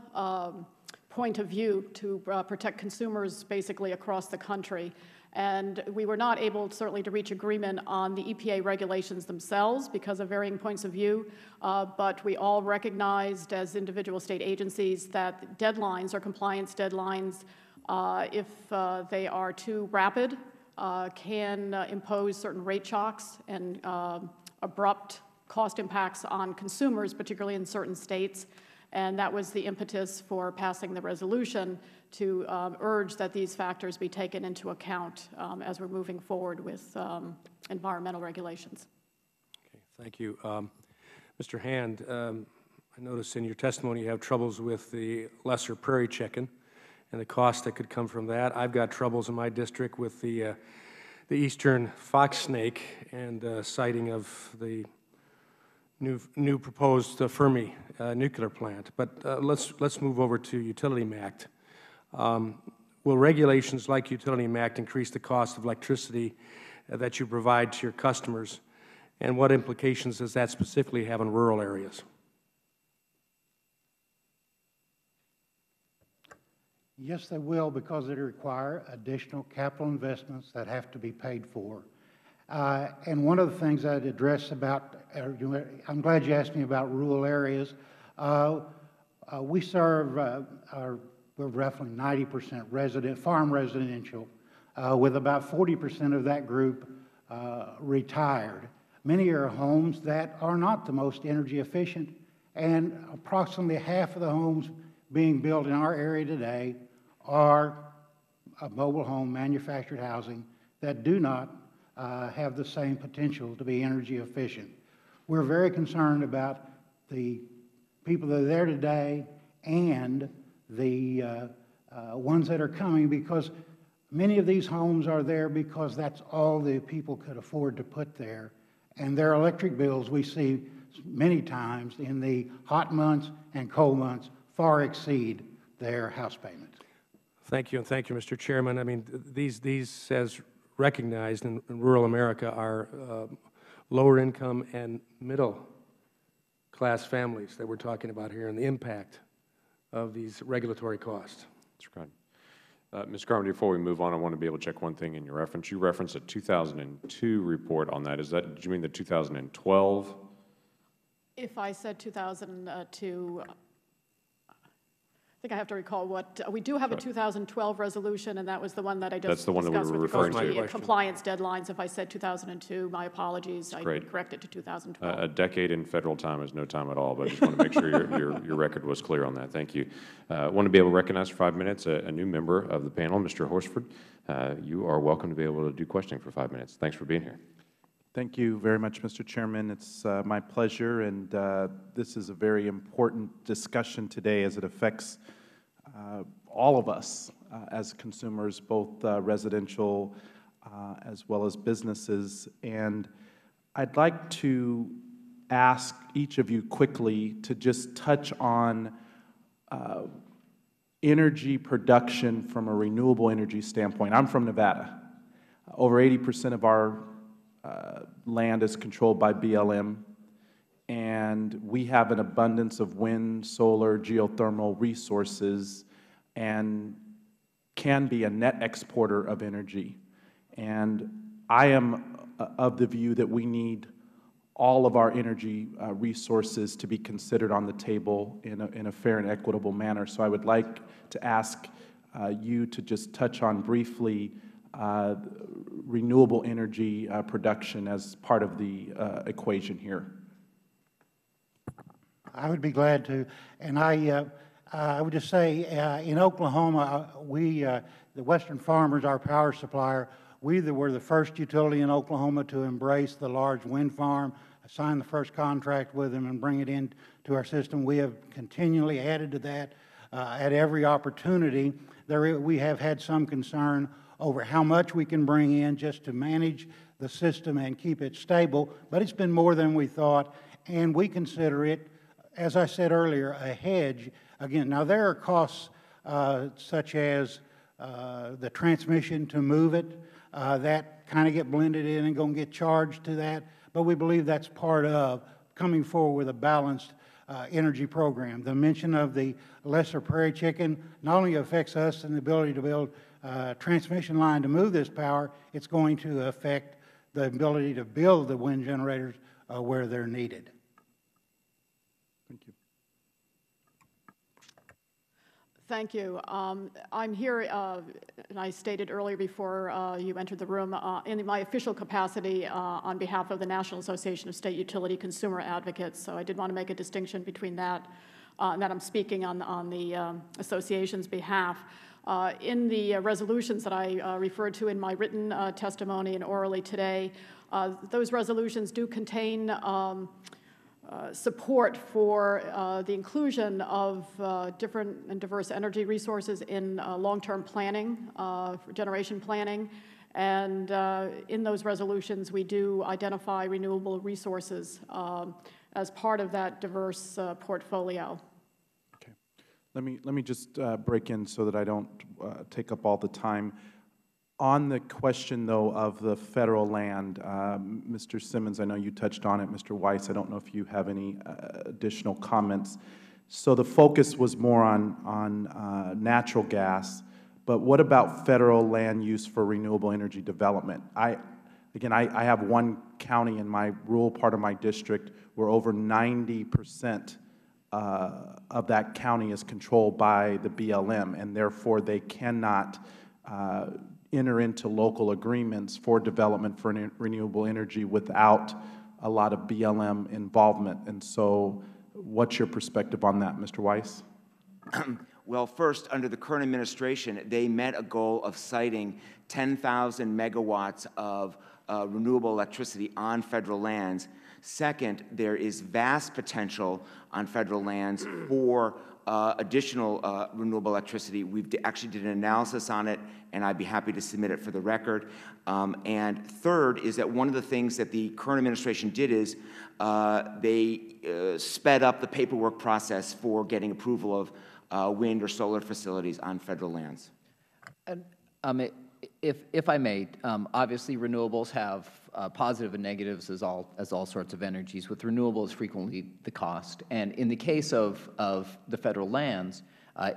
point of view to protect consumers basically across the country. And we were not able, certainly, to reach agreement on the EPA regulations themselves because of varying points of view, but we all recognized as individual state agencies that deadlines or compliance deadlines, if they are too rapid, can impose certain rate shocks and abrupt cost impacts on consumers, particularly in certain states. And that was the impetus for passing the resolution to urge that these factors be taken into account as we're moving forward with environmental regulations.
Okay, thank you. Mr. Hand, I noticed in your testimony you have troubles with the lesser prairie chicken and the cost that could come from that. I've got troubles in my district with the eastern fox snake and siting of the new proposed Fermi nuclear plant. But let's move over to Utility MACT. Will regulations like Utility MACT increase the cost of electricity that you provide to your customers, and what implications does that specifically have in rural areas?
Yes, they will, because they require additional capital investments that have to be paid for. And one of the things I'd address about, I'm glad you asked me about rural areas. We serve we're roughly 90% farm residential, with about 40% of that group retired. Many are homes that are not the most energy efficient, and approximately half of the homes being built in our area today are mobile home manufactured housing that do not have the same potential to be energy efficient. We're very concerned about the people that are there today and the ones that are coming, because many of these homes are there because that's all the people could afford to put there. And their electric bills, we see many times in the hot months and cold months, far exceed their house payments.
Thank you, and thank you, Mr. Chairman. I mean, these as recognized in rural America are lower income and middle class families that we're talking about here, and the impact of these regulatory costs.
Mr. Cronin. Ms. Carmody, before we move on, I want to be able to check one thing in your reference. You referenced a 2002 report on that. Did you mean the 2012?
If I said 2002, I think I have to recall what, we do have a 2012 resolution, and that was the one that I just
That's the one that we were referring to.
Compliance deadlines. If I said 2002, my apologies. I
great.
Corrected to 2012.
A decade in federal time is no time at all, but I just want to make sure your record was clear on that. Thank you. I want to be able to recognize for 5 minutes a new member of the panel, Mr. Horsford. You are welcome to be able to do questioning for 5 minutes. Thanks for being here.
Thank you very much, Mr. Chairman. It's my pleasure, and this is a very important discussion today as it affects all of us as consumers, both residential as well as businesses. And I'd like to ask each of you quickly to just touch on energy production from a renewable energy standpoint. I'm from Nevada. Over 80% of our land is controlled by BLM, and we have an abundance of wind, solar, geothermal resources, and can be a net exporter of energy. And I am of the view that we need all of our energy resources to be considered on the table in a fair and equitable manner. So I would like to ask you to just touch on briefly renewable energy production as part of the equation here.
I would be glad to. And I would just say, in Oklahoma, the Western Farmers, our power supplier, we were the first utility in Oklahoma to embrace the large wind farm, sign the first contract with them, and bring it into our system. We have continually added to that at every opportunity. We have had some concern over how much we can bring in just to manage the system and keep it stable, but it's been more than we thought, and we consider it, as I said earlier, a hedge. Again, now there are costs such as the transmission to move it, that kind of get blended in and going to get charged to that, but we believe that's part of coming forward with a balanced energy program. The mention of the lesser prairie chicken not only affects us and the ability to build transmission line to move this power, it's going to affect the ability to build the wind generators where they're needed.
Thank you.
Thank you. I'm here, and I stated earlier before you entered the room, in my official capacity on behalf of the National Association of State Utility Consumer Advocates. So I did want to make a distinction between that and that I'm speaking on the association's behalf. In the resolutions that I referred to in my written testimony and orally today, those resolutions do contain support for the inclusion of different and diverse energy resources in long-term planning, for generation planning. And in those resolutions, we do identify renewable resources as part of that diverse portfolio.
Okay. Let me just break in so that I don't take up all the time. On the question, though, of the federal land, Mr. Simmons, I know you touched on it. Mr. Weiss, I don't know if you have any additional comments. So the focus was more on natural gas, but what about federal land use for renewable energy development? I have one county in my rural part of my district where over 90% of that county is controlled by the BLM, and therefore they cannot enter into local agreements for development for renewable energy without a lot of BLM involvement. And so what's your perspective on that, Mr. Weiss?
Well, first, under the current administration, they met a goal of siting 10,000 megawatts of renewable electricity on federal lands. Second, there is vast potential on federal lands for additional renewable electricity. We actually did an analysis on it, and I'd be happy to submit it for the record. And third is that one of the things that the current administration did is they sped up the paperwork process for getting approval of wind or solar facilities on federal lands.
And, if I may, obviously renewables have positive and negatives as all sorts of energies. With renewables, frequently the cost. And in the case of the federal lands,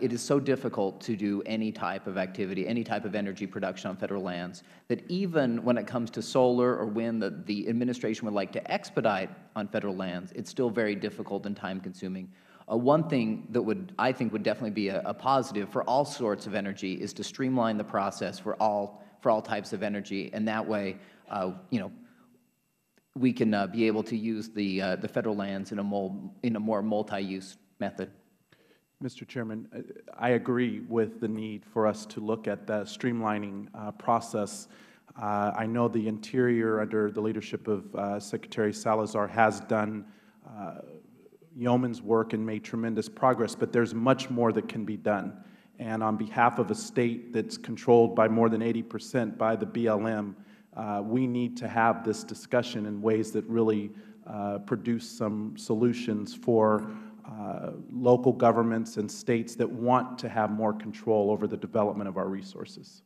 it is so difficult to do any type of activity, any type of energy production on federal lands, that even when it comes to solar or wind that the administration would like to expedite on federal lands, it's still very difficult and time-consuming. One thing that I think would definitely be a positive for all sorts of energy is to streamline the process for all types of energy, and that way, we can be able to use the federal lands in a more multi-use method.
Mr. Chairman, I agree with the need for us to look at the streamlining process. I know the Interior, under the leadership of Secretary Salazar, has done yeoman's work and made tremendous progress, but there's much more that can be done. And on behalf of a state that's controlled by more than 80% by the BLM, we need to have this discussion in ways that really produce some solutions for local governments and states that want to have more control over the development of our resources.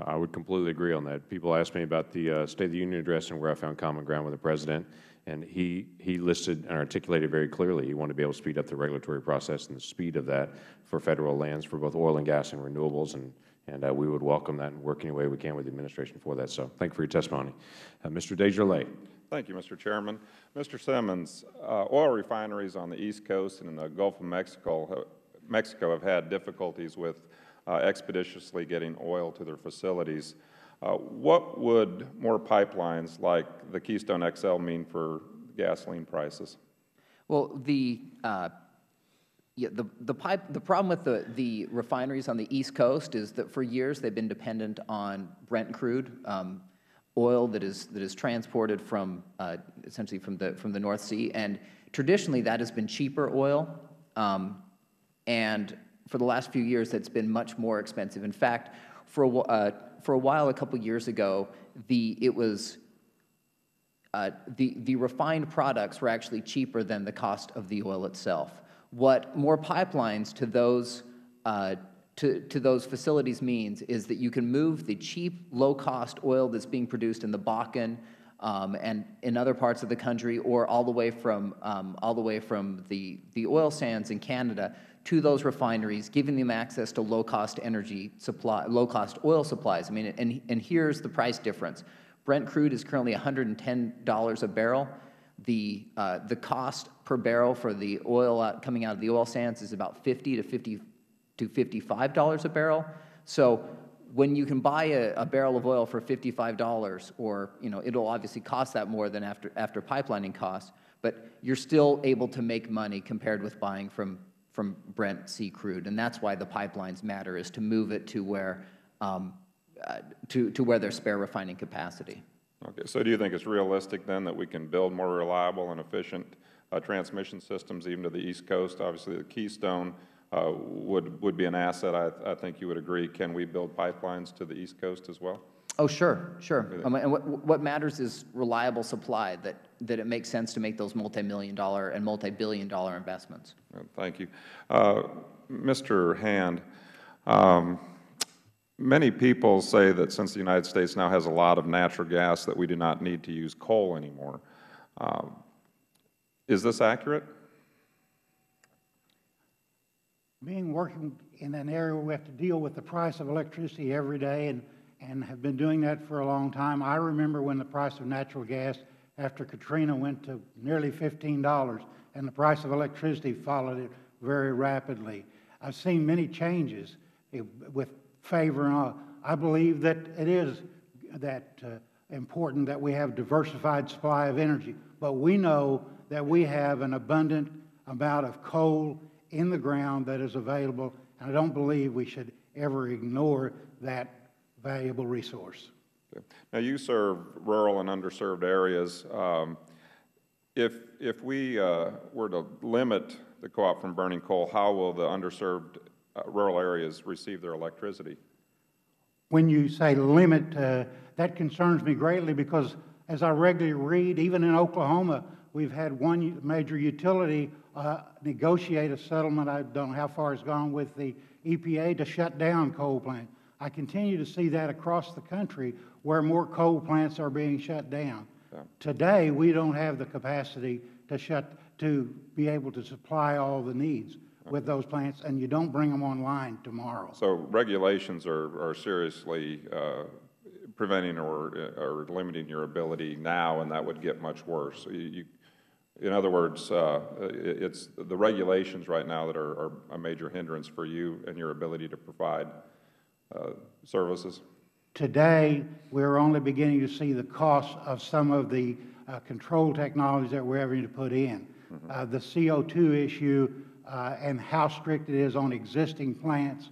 I would completely agree on that. People ask me about the State of the Union address and where I found common ground with the President, and he listed and articulated very clearly he wanted to be able to speed up the regulatory process and the speed of that for federal lands for both oil and gas and renewables, and we would welcome that and work any way we can with the administration for that. So thank you for your testimony. Mr. Desjardins.
Thank you, Mr. Chairman. Mr. Simmons, oil refineries on the East Coast and in the Gulf of Mexico have had difficulties with expeditiously getting oil to their facilities. What would more pipelines like the Keystone XL mean for gasoline prices?
Well, the problem with the refineries on the East Coast is that for years they've been dependent on Brent crude, oil that is transported from essentially from the North Sea, and traditionally that has been cheaper oil, and for the last few years that's been much more expensive. In fact, for a while, a couple years ago, the refined products were actually cheaper than the cost of the oil itself. What more pipelines to those facilities means is that you can move the cheap, low-cost oil that's being produced in the Bakken and in other parts of the country, or all the way from the oil sands in Canada, to those refineries, giving them access to low-cost energy supply, low-cost oil supplies. I mean, and here's the price difference. Brent crude is currently $110 a barrel. The cost per barrel for the oil coming out of the oil sands is about $50 to $55 a barrel. So when you can buy a barrel of oil for $55, or it'll obviously cost that more than after pipelining costs, but you're still able to make money compared with buying from Brent C crude, and that's why the pipelines matter, is to move it to where where there's spare refining capacity.
Okay, so do you think it's realistic then that we can build more reliable and efficient transmission systems even to the East Coast? Obviously, the Keystone would be an asset. I think you would agree. Can we build pipelines to the East Coast as well?
Oh, sure. And what matters is reliable supply, that it makes sense to make those multi-million-dollar and multi-billion-dollar investments.
Thank you. Mr. Hand, many people say that since the United States now has a lot of natural gas, that we do not need to use coal anymore. Is this accurate?
Working in an area where we have to deal with the price of electricity every day and have been doing that for a long time, I remember when the price of natural gas after Katrina went to nearly $15, and the price of electricity followed it very rapidly. I've seen many changes with favor. I believe that it is important that we have diversified supply of energy, but we know that we have an abundant amount of coal in the ground that is available, and I don't believe we should ever ignore that valuable resource.
Okay. Now, you serve rural and underserved areas. If we were to limit the co-op from burning coal, how will the underserved rural areas receive their electricity?
When you say limit, that concerns me greatly, because as I regularly read, even in Oklahoma, we've had one major utility negotiate a settlement, I don't know how far it's gone, with the EPA to shut down coal plants. I continue to see that across the country where more coal plants are being shut down. Yeah. Today, we don't have the capacity to be able to supply all the needs with those plants, and you don't bring them online tomorrow.
So regulations are seriously preventing or limiting your ability now, and that would get much worse. So in other words, it's the regulations right now that are a major hindrance for you and your ability to provide services.
Today, we're only beginning to see the cost of some of the control technologies that we're having to put in. Mm-hmm. The CO2 issue and how strict it is on existing plants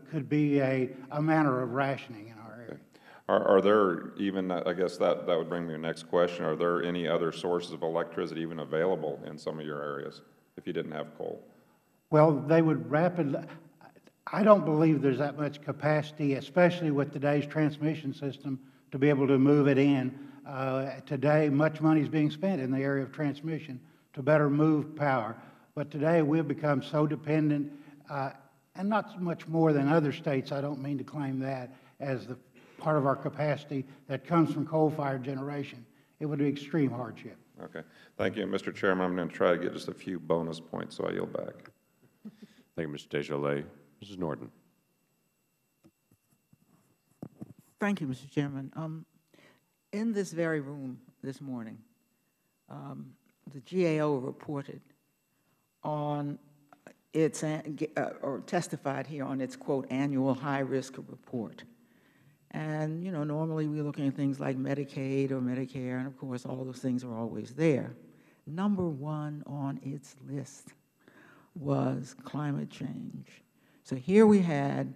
could be a manner of rationing in our area.
Are there even, I guess that would bring me to the next question, are there any other sources of electricity even available in some of your areas if you didn't have coal?
Well, they would rapidly, I don't believe there's that much capacity, especially with today's transmission system, to be able to move it in. Today, much money is being spent in the area of transmission to better move power. But today, we've become so dependent, and not so much more than other states, I don't mean to claim that as the part of our capacity that comes from coal-fired generation. It would be extreme hardship.
Okay. Thank you, Mr. Chairman. I'm going to try to get just a few bonus points, so I yield back.
Thank you, Mr. Dejolet. Mrs. Norton.
Thank you, Mr. Chairman. In this very room this morning, the GAO reported on its, or testified here on its, quote, annual high-risk report. And, you know, normally we're looking at things like Medicaid or Medicare, and of course all those things are always there. Number one on its list was climate change. So here we had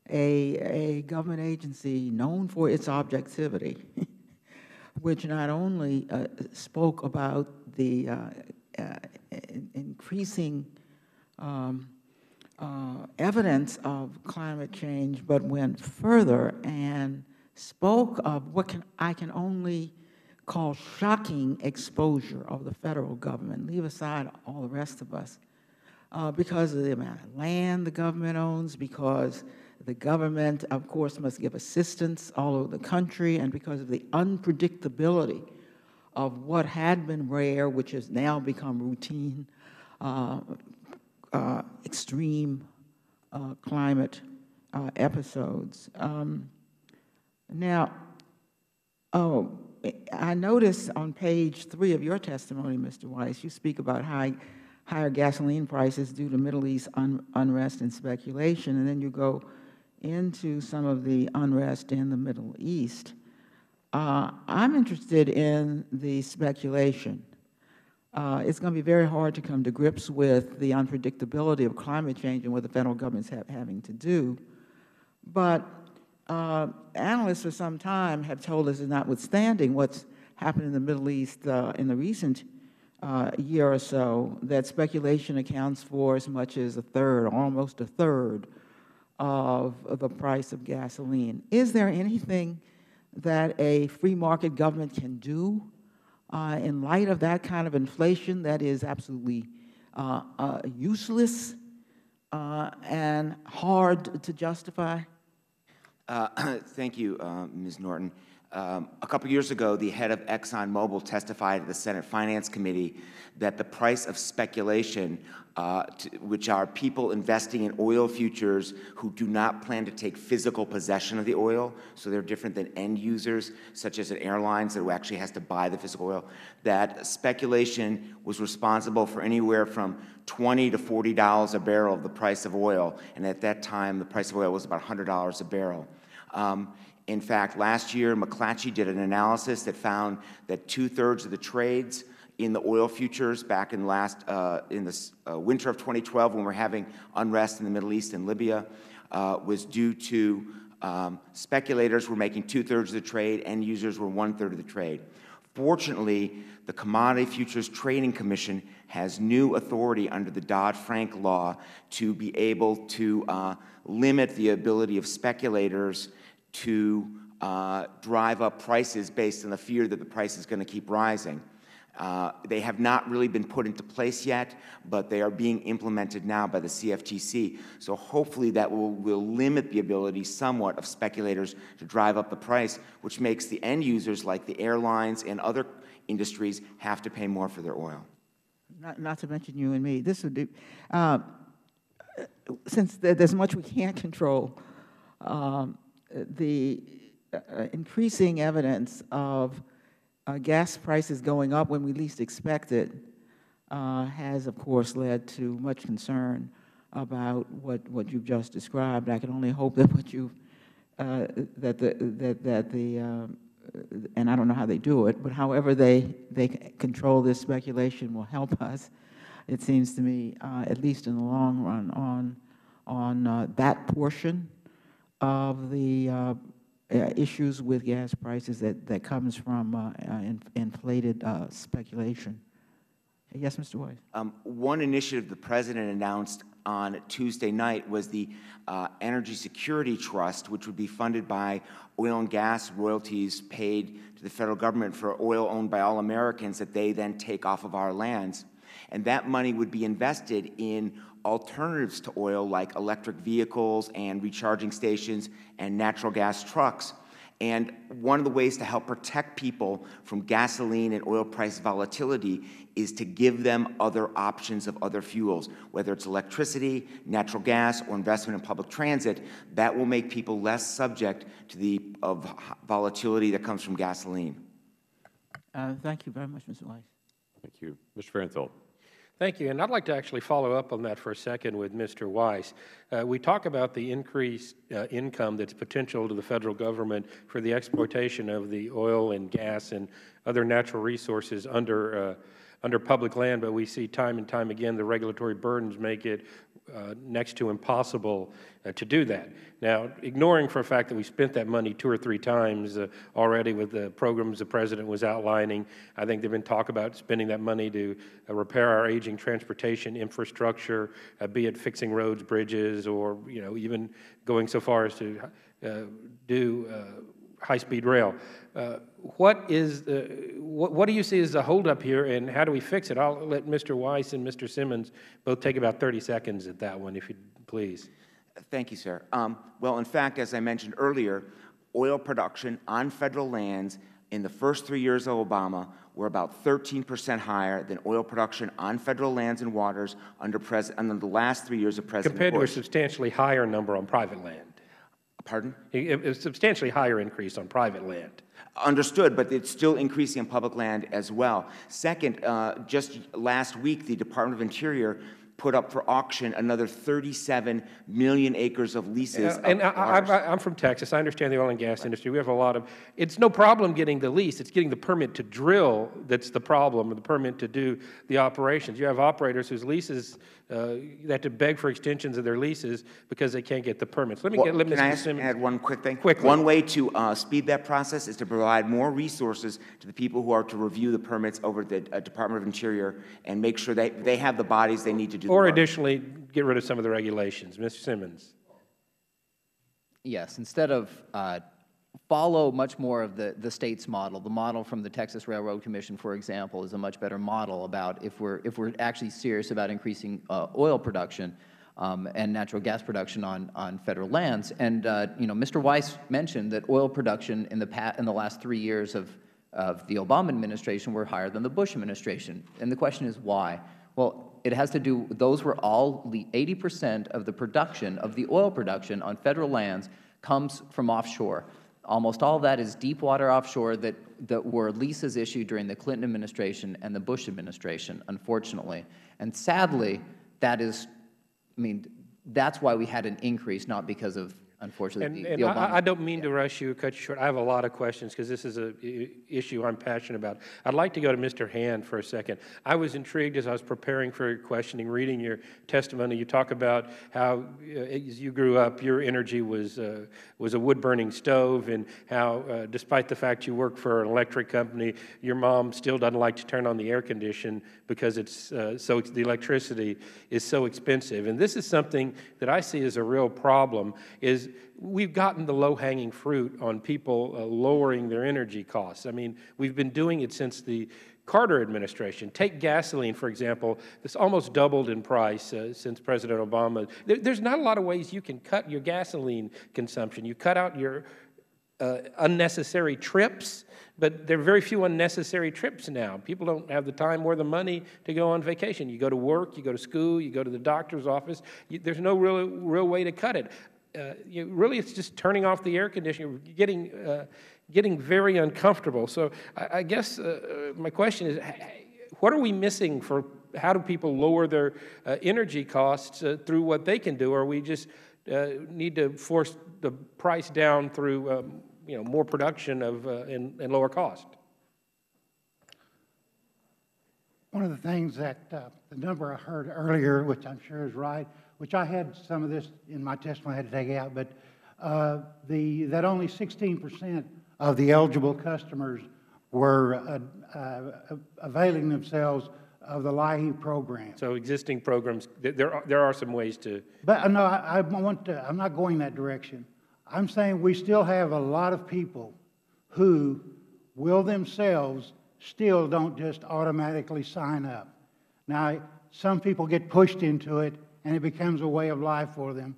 a government agency known for its objectivity, which not only spoke about the increasing evidence of climate change, but went further and spoke of what I can only call shocking exposure of the federal government, leave aside all the rest of us, because of the amount of land the government owns, because the government, of course, must give assistance all over the country, and because of the unpredictability of what had been rare, which has now become routine, extreme climate episodes. Now, I notice on page 3 of your testimony, Mr. Weiss, you speak about higher gasoline prices due to Middle East unrest and speculation, and then you go into some of the unrest in the Middle East. I'm interested in the speculation. It's going to be very hard to come to grips with the unpredictability of climate change and what the federal government's having to do. But analysts for some time have told us that notwithstanding what's happened in the Middle East in the recent year or so, that speculation accounts for as much as a third, almost a third, of the price of gasoline. Is there anything that a free market government can do in light of that kind of inflation that is absolutely useless and hard to justify?
Thank you, Ms. Norton. A couple years ago, the head of ExxonMobil testified at the Senate Finance Committee that the price of speculation, which are people investing in oil futures who do not plan to take physical possession of the oil, so they're different than end users, such as an airlines that actually has to buy the physical oil, that speculation was responsible for anywhere from $20 to $40 a barrel of the price of oil, and at that time, the price of oil was about $100 a barrel. In fact, last year, McClatchy did an analysis that found that 2/3 of the trades in the oil futures back in the winter of 2012, when we're having unrest in the Middle East and Libya, was due to speculators were making 2/3 of the trade, end users were 1/3 of the trade. Fortunately, the Commodity Futures Trading Commission has new authority under the Dodd-Frank law to be able to limit the ability of speculators to drive up prices based on the fear that the price is going to keep rising. They have not really been put into place yet, but they are being implemented now by the CFTC. So hopefully that will limit the ability somewhat of speculators to drive up the price, which makes the end users like the airlines and other industries have to pay more for their oil.
Not to mention you and me. This would do, since there's much we can't control, the increasing evidence of gas prices going up when we least expect it has, of course, led to much concern about what you've just described. I can only hope that what you and I don't know how they do it, but however they control this speculation will help us. It seems to me, at least in the long run, on that portion of the issues with gas prices that comes from inflated speculation. Yes, Mr. Weiss.
One initiative the President announced on Tuesday night was the Energy Security Trust, which would be funded by oil and gas royalties paid to the federal government for oil owned by all Americans that they then take off of our lands. And that money would be invested in alternatives to oil like electric vehicles and recharging stations and natural gas trucks. And one of the ways to help protect people from gasoline and oil price volatility is to give them other options of other fuels, whether it's electricity, natural gas, or investment in public transit. That will make people less subject to the volatility that comes from gasoline.
Thank you very much, Mr. Weiss.
Thank you. Mr. Farenthal.
Thank you. And I'd like to actually follow up on that for a second with Mr. Weiss. We talk about the increased income that's potential to the federal government for the exploitation of the oil and gas and other natural resources under public land, but we see time and time again the regulatory burdens make it next to impossible to do that. Now, ignoring for a fact that we spent that money 2 or 3 times already with the programs the President was outlining, I think there's been talk about spending that money to repair our aging transportation infrastructure, be it fixing roads, bridges, or even going so far as to do high-speed rail. What do you see as the holdup here, and how do we fix it? I'll let Mr. Weiss and Mr. Simmons both take about 30 seconds at that one, if you please.
Thank you, sir. Well, in fact, as I mentioned earlier, oil production on federal lands in the first 3 years of Obama were about 13% higher than oil production on federal lands and waters under the last 3 years of President
Compared to a
Bush.
substantially higher number on private land.
Pardon?
A substantially higher increase on private land.
Understood, but it's still increasing on public land as well. Second, just last week, the Department of Interior put up for auction another 37 million acres of leases.
I'm from Texas. I understand the oil and gas industry. We have a lot of, it's no problem getting the lease. It's getting the permit to drill that's the problem, or the permit to do the operations. You have operators whose leases, they have to beg for extensions of their leases because they can't get the permits. Let
Can I add one quick thing?
Quickly.
One way to speed that process is to provide more resources to the people who are to review the permits over the Department of Interior and make sure they have the bodies they need to do
Or
the work.
additionally, get rid of some of the regulations. Mr. Simmons.
Yes, instead of follow much more of the state's model. The model from the Texas Railroad Commission, for example, is a much better model about if we're actually serious about increasing oil production and natural gas production on federal lands. And you know, Mr. Weiss mentioned that oil production in the last 3 years of the Obama administration were higher than the Bush administration. And the question is why? Well, it has to do, those were all 80% of the production, of the oil production on federal lands comes from offshore. Almost all of that is deep water offshore that were leases issued during the Clinton administration and the Bush administration, unfortunately. And sadly, that is, I mean, that's why we had an increase, not because of, unfortunately, the Obama.
I don't mean to rush you or cut you short. I have a lot of questions because this is an issue I'm passionate about. I'd like to go to Mr. Hand for a second. I was intrigued as I was preparing for your questioning, reading your testimony. You talk about how, as you grew up, your energy was a wood-burning stove, and how, despite the fact you work for an electric company, your mom still doesn't like to turn on the air condition because it's the electricity is so expensive. And this is something that I see as a real problem. Is we've gotten the low-hanging fruit on people lowering their energy costs. I mean, we've been doing it since the Carter administration. Take gasoline, for example. This almost doubled in price since President Obama. There's not a lot of ways you can cut your gasoline consumption. You cut out your unnecessary trips, but there are very few unnecessary trips now. People don't have the time or the money to go on vacation. You go to work, you go to school, you go to the doctor's office. There's no real way to cut it. Really, it's just turning off the air conditioner, getting very uncomfortable. So I guess my question is, what are we missing for how do people lower their energy costs through what they can do? Or we just need to force the price down through more production and lower cost?
One of the things that the number I heard earlier, which I'm sure is right, which I had some of this in my testimony I had to take out, but that only 16% of the eligible customers were availing themselves of the LIHEAP program.
So existing programs, there are some ways to.
But no, I'm not going that direction. I'm saying we still have a lot of people who will themselves still don't just automatically sign up. Now, some people get pushed into it, and it becomes a way of life for them.